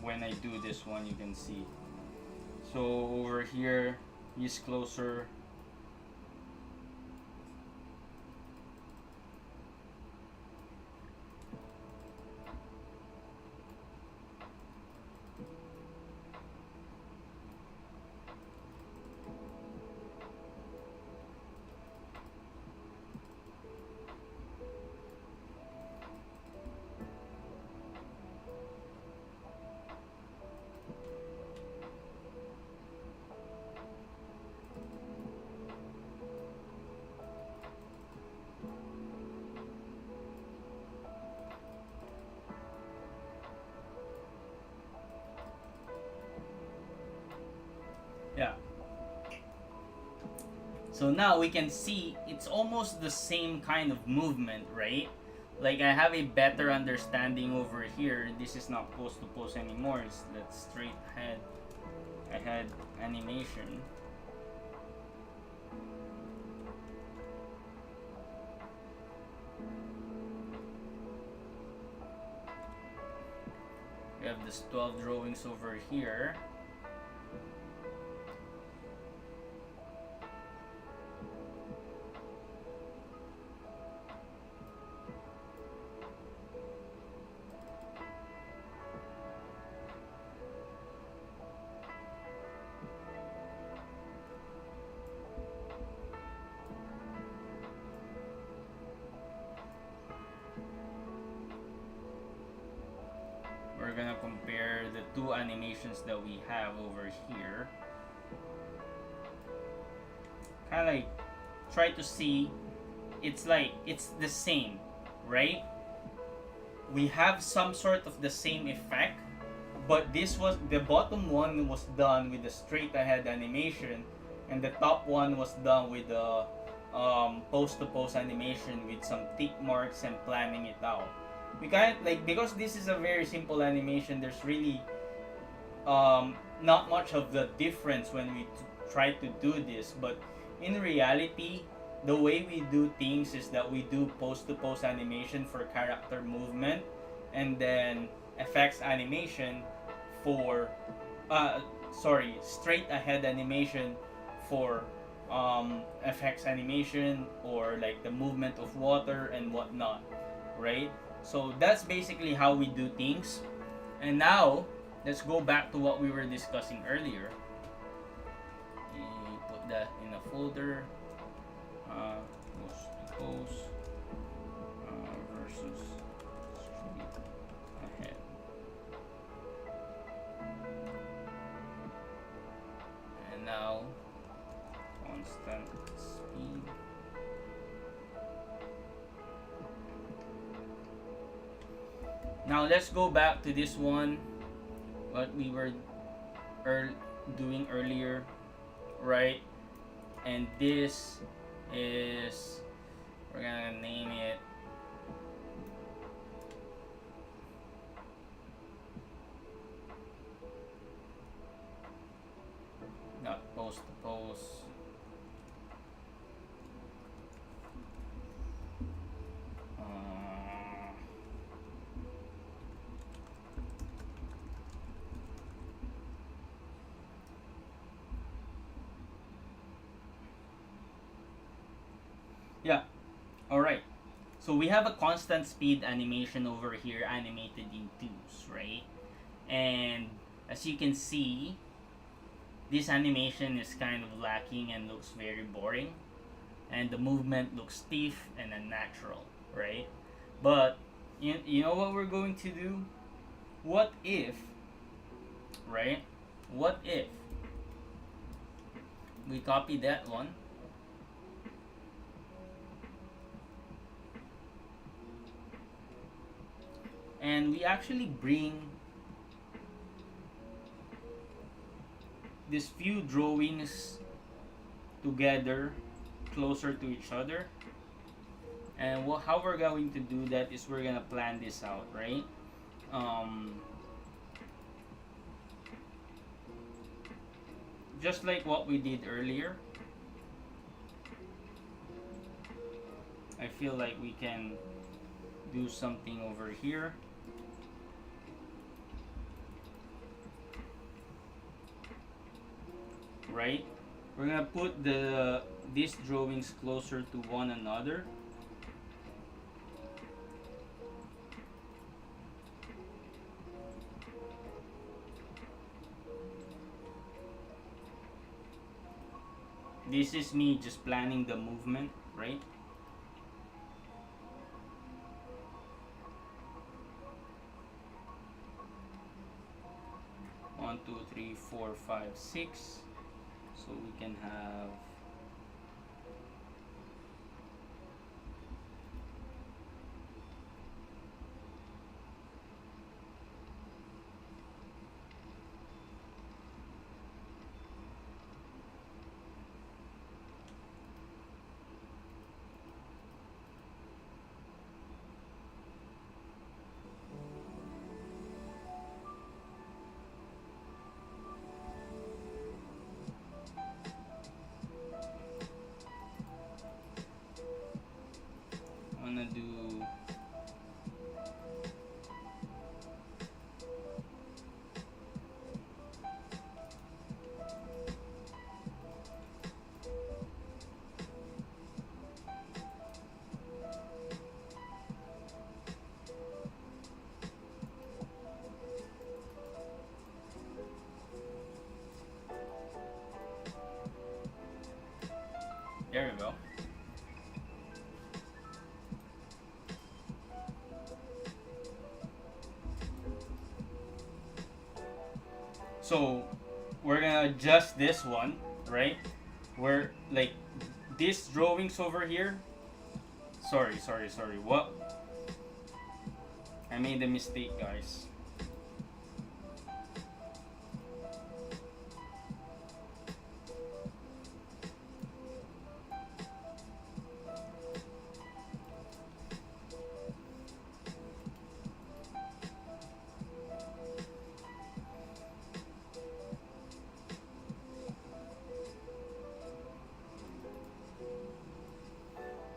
when I do this one you can see. So over here he's closer. Yeah. So now we can see it's almost the same kind of movement, right? Like I have a better understanding over here. This is not post to post anymore. It's that straight ahead animation. We have this 12 drawings over here. We're gonna compare the two animations that we have over here. Kind of like try to see, it's like it's the same, right? We have some sort of the same effect, but this was the bottom one was done with the straight ahead animation, and the top one was done with the post to post animation with some tick marks and planning it out. We can't like, because this is a very simple animation, there's really not much of the difference when we try to do this, but in reality the way we do things is that we do post to post animation for character movement, and then effects animation for straight ahead animation for effects animation, or like the movement of water and whatnot, right? So that's basically how we do things. And now let's go back to what we were discussing earlier. We put that in a folder. Post versus straight ahead. And now constant speed. Now let's go back to this one, what we were doing earlier, right? And this is, we're gonna name it the pose. Yeah, alright. So we have a constant speed animation over here animated in twos, right? And as you can see, this animation is kind of lacking and looks very boring. And the movement looks stiff and unnatural, right? But you know what we're going to do? What if, right? What if we copy that one and we actually bring these few drawings together closer to each other, and how we're going to do that is we're gonna plan this out, right? um, just like what we did earlier, I feel like we can do something over here. Right? We're gonna put these drawings closer to one another. This is me just planning the movement, right? One, two, three, four, five, six. So we can have I'm gonna do there we go. So we're gonna adjust this one, right? We're like these drawings over here. Sorry. What? I made a mistake, guys.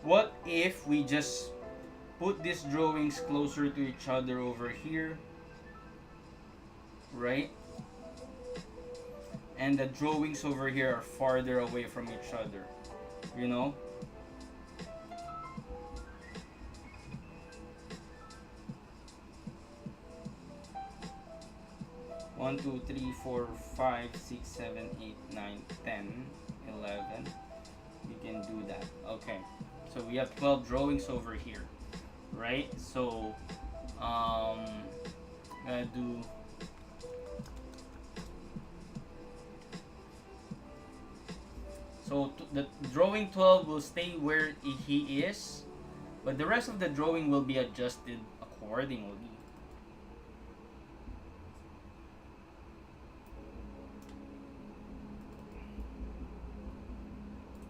What if we just put these drawings closer to each other over here, right? And the drawings over here are farther away from each other, you know? One, two, three, four, 5, 6, 7, 8, 9, 10, 11. We can do that. Okay. So we have 12 drawings over here, right? So gonna do the drawing 12 will stay where he is, but the rest of the drawing will be adjusted accordingly.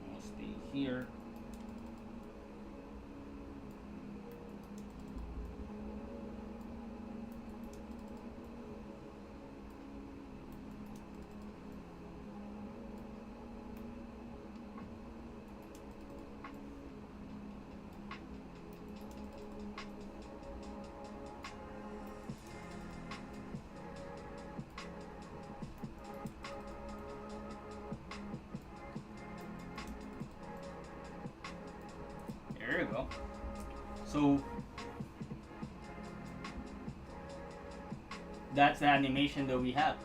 We'll stay here. So that's the animation that we have.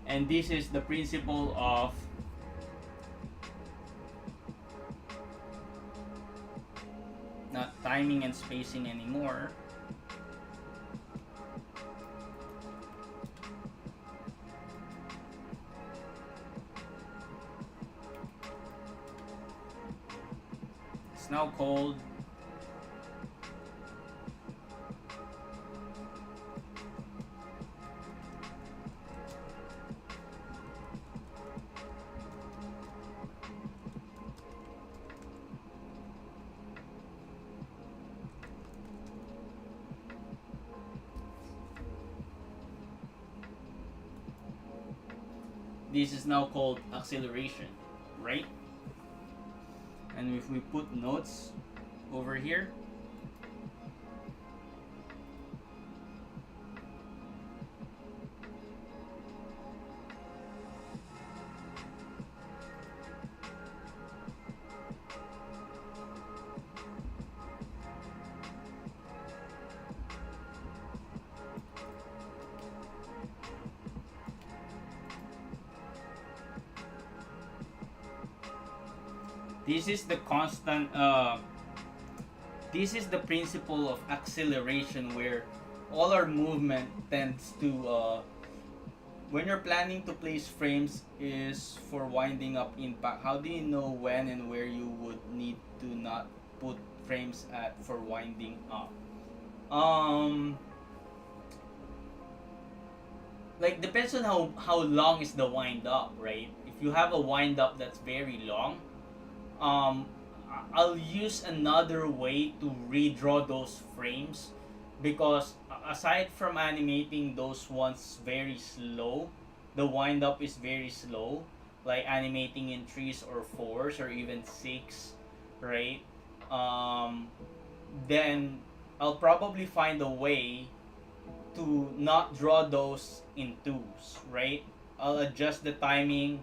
And this is the principle of not timing and spacing anymore. It's now called this is now called acceleration, right? And if we put notes over here, this is the constant this is the principle of acceleration, where all our movement tends to when you're planning to place frames is for winding up impact. How do you know when and where you would need to not put frames at for winding up? um like, depends on how long is the wind up, right? If you have a wind up that's very long, um I'll use another way to redraw those frames, because aside from animating those ones very slow, the wind up is very slow, like animating in threes or fours or even six, right? Um, then I'll probably find a way to not draw those in twos, right? I'll adjust the timing,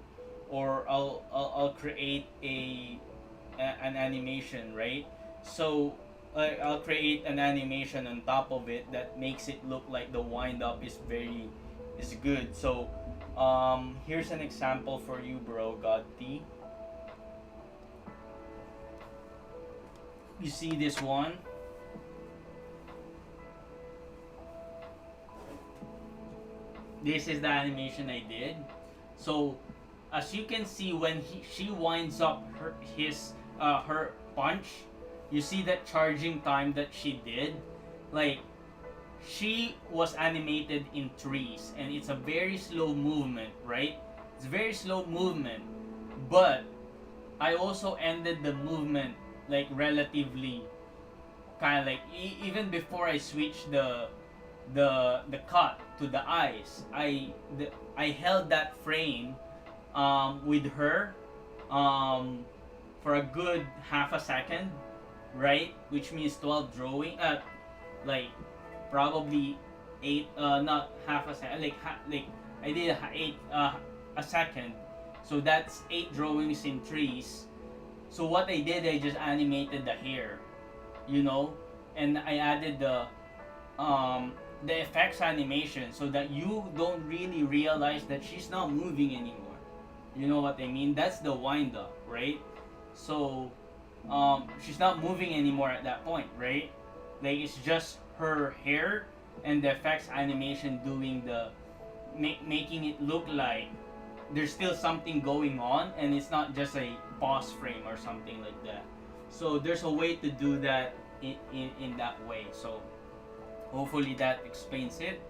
or I'll create an animation, right? So I'll create an animation on top of it that makes it look like the wind up is good. So here's an example for you, bro. God T. You see this one? This is the animation I did. So as you can see, when she winds up her punch, you see that charging time that she did. Like, she was animated in threes, and it's a very slow movement, right? It's very slow movement, but I also ended the movement like relatively kind of like even before I switched the cut to the eyes. I held that frame with her for a good half a second, right? Which means 12 drawing, like probably eight, not half a second, like I did eight, a second, so that's 8 drawings in threes. So what I did, I just animated the hair, you know, and I added the effects animation so that you don't really realize that she's not moving anymore. You know what I mean? That's the wind up, right? So she's not moving anymore at that point, right? Like, it's just her hair and the effects animation doing making it look like there's still something going on, and it's not just a pause frame or something like that. So there's a way to do that in that way. So hopefully that explains it.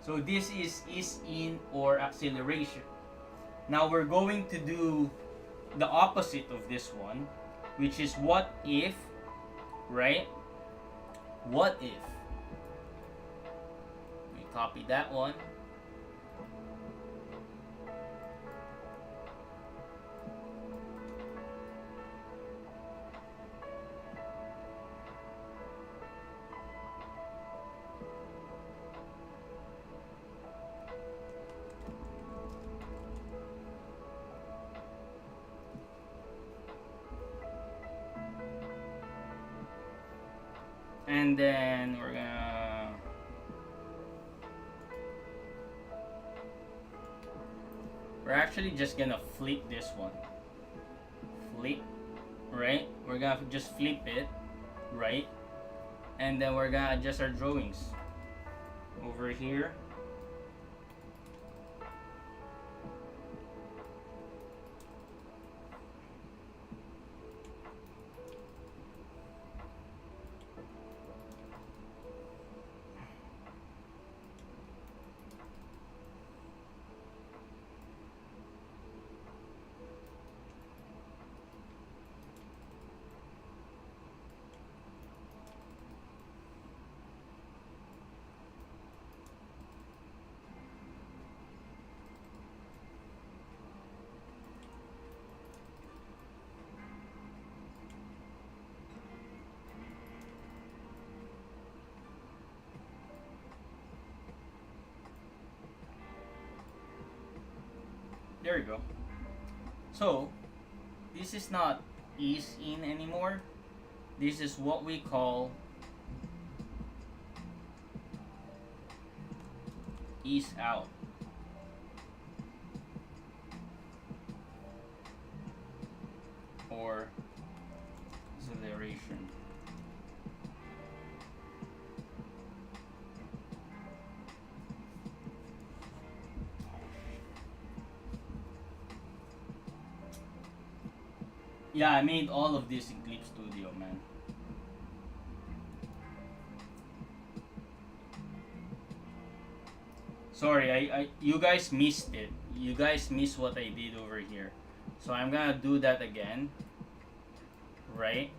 So this is in or acceleration. Now we're going to do the opposite of this one, which is what if, right? What if we copy that one, and then we're actually just gonna flip this one. Flip, right? We're gonna just flip it, right? And then we're gonna adjust our drawings over here. There you go. So this is not ease in anymore. This is what we call ease out. Or acceleration. Yeah, I made all of this in Clip Studio, man. Sorry, you guys missed it. You guys missed what I did over here. So I'm gonna do that again. Right?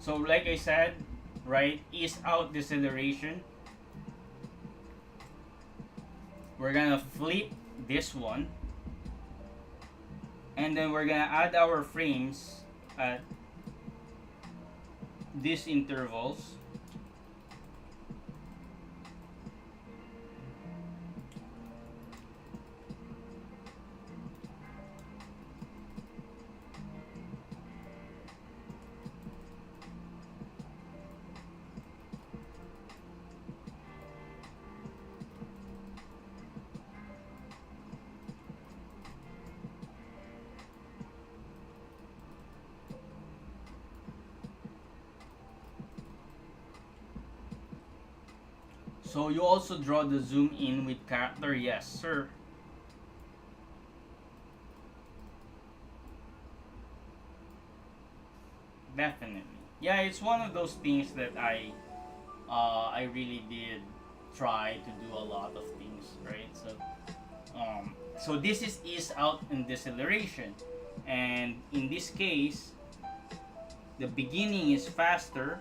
So like I said, right, ease out deceleration. We're gonna flip this one. And then we're gonna add our frames at these intervals. So you also draw the zoom in with character, yes sir. Definitely. Yeah, it's one of those things that I really did try to do a lot of things, right? So this is ease out and deceleration, and in this case, the beginning is faster,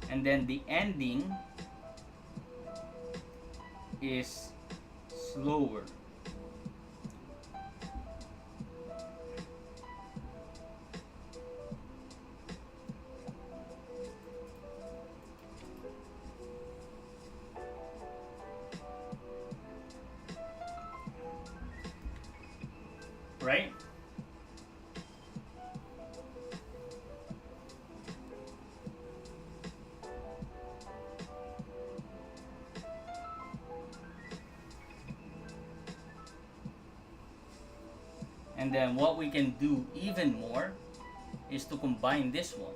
and then the ending is slower. Right? And then what we can do even more is to combine this one.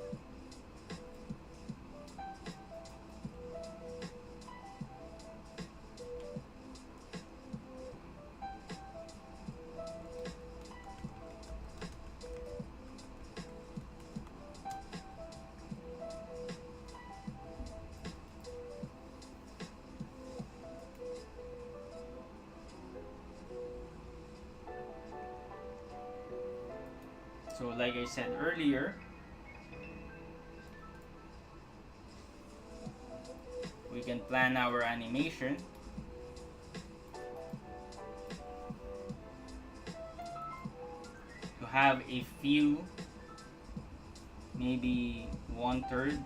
So like I said earlier, we can plan our animation to have a few, maybe 1/3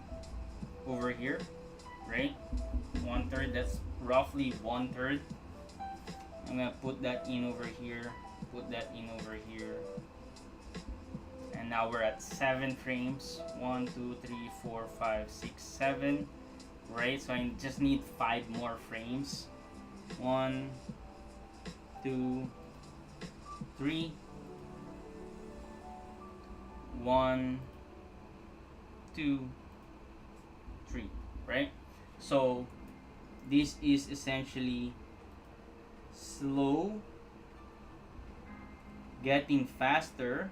over here, right? 1/3, that's roughly 1/3. I'm gonna put that in over here, put that in over here, and now we're at 7 frames. 1, 2, 3, 4, 5, 6, 7. Right, so I just need 5 more frames. 1, 2, 3. 1, 2, 3. Right? So this is essentially slow getting faster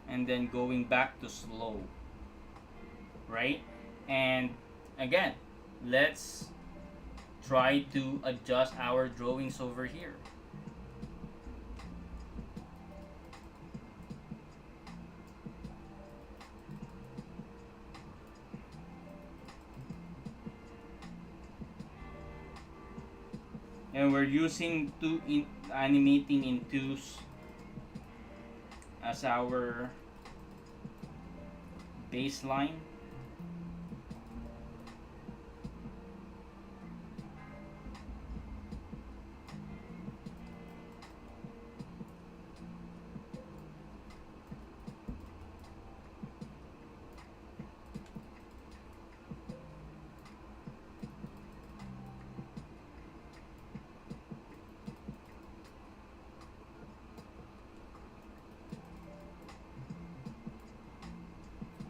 and then going back to slow, right? And again, let's try to adjust our drawings over here. And we're using animating in twos as our baseline.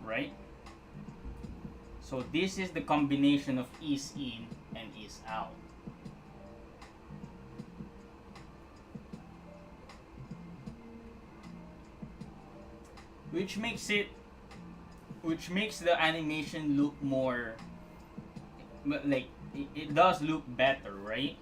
Right? So this is the combination of ease in and ease out. Which makes the animation look more like it does look better, right?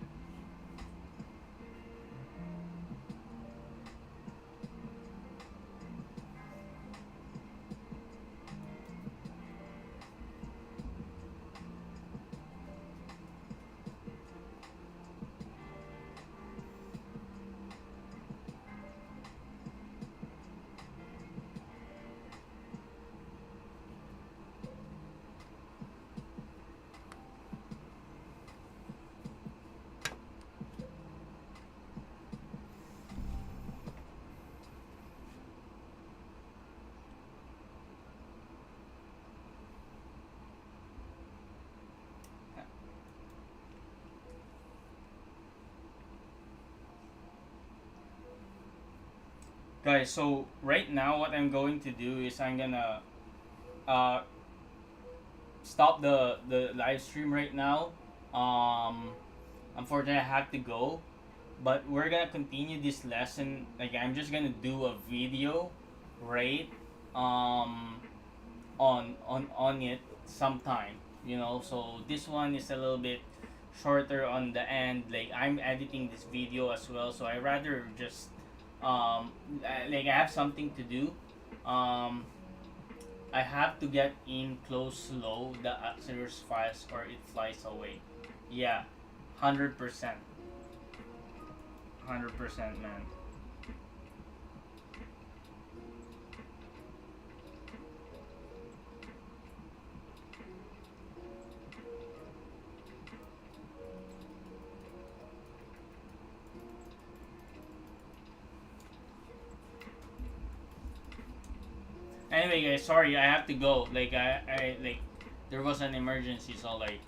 Guys, so right now what I'm going to do is I'm gonna uh, stop the live stream right now. Unfortunately, I have to go, but we're gonna continue this lesson. Like I'm just gonna do a video, right? Um, on it sometime. So this one is a little bit shorter on the end. Like I'm editing this video as well, so I rather just like I have something to do. Um, I have to get in close slow the accelerators fast or it flies away. Yeah, 100%. 100%, man. Anyway, guys, sorry, I have to go. Like I like there was an emergency, so like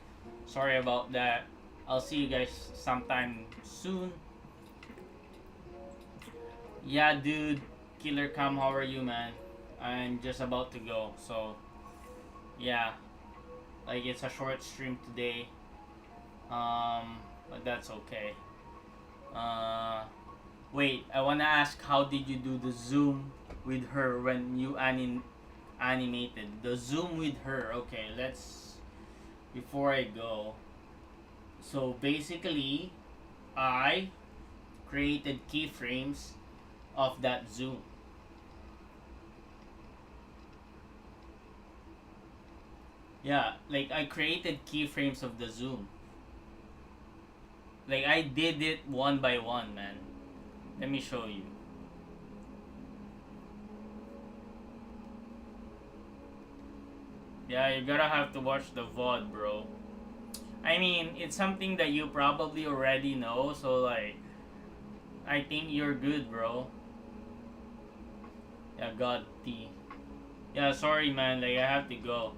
sorry about that. I'll see you guys sometime soon. Yeah, dude, Killer Cam, how are you, man? I'm just about to go, so yeah, like it's a short stream today. But that's okay. Uh, Wait, I wanna ask, how did you do the zoom with her when you animated the zoom with her? Okay, let's before I go. So basically, I created keyframes of that zoom. Yeah, like I created keyframes of the zoom. Like, I did it one by one, man. Let me show you. Yeah, you gotta have to watch the VOD, bro. I mean, it's something that you probably already know, so like, I think you're good, bro. Yeah, God T. Yeah, sorry, man. Like, I have to go.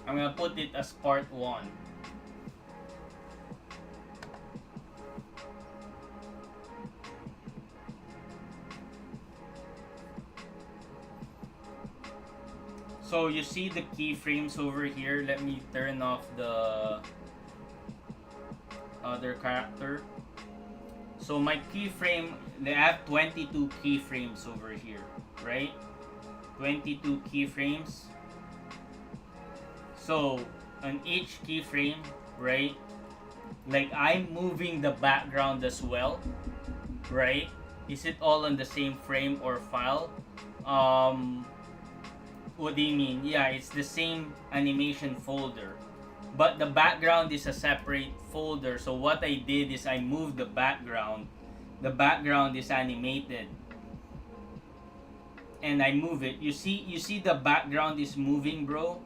I'm gonna put it as part 1. So you see the keyframes over here. Let me turn off the other character. So my keyframe, they have 22 keyframes over here, right? 22 keyframes. So on each keyframe, right? Like, I'm moving the background as well, right? Is it all on the same frame or file? What do you mean? Yeah, it's the same animation folder, but the background is a separate folder. So what I did is I moved the background. The background is animated, and I move it. You see the background is moving, bro.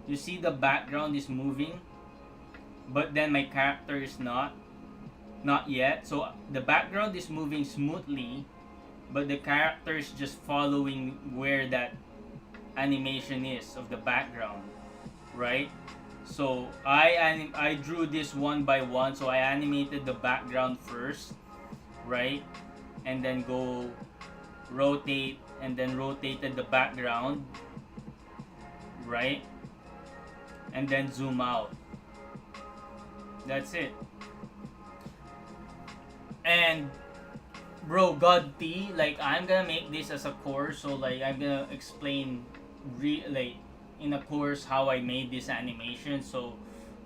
You see the background is moving, but then my character is not yet. So the background is moving smoothly, but the character is just following where that animation is of the background, right? So I drew this one by one. So I animated the background first, right? And then go rotate, and then rotated the background, right? And then zoom out. That's it. And bro, God T, like, I'm gonna make this as a course. So like, I'm gonna explain like in a course how I made this animation. So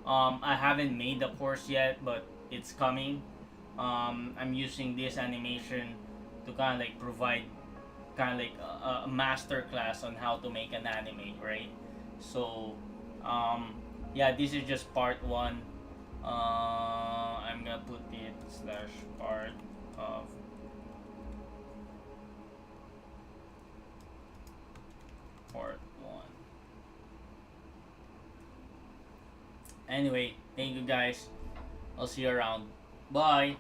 I haven't made the course yet, but it's coming. I'm using this animation to kind of like provide kind of like a master class on how to make an anime, right? So yeah, this is just part 1. I'm gonna put it slash part of part 1. Anyway, thank you guys. I'll see you around. Bye.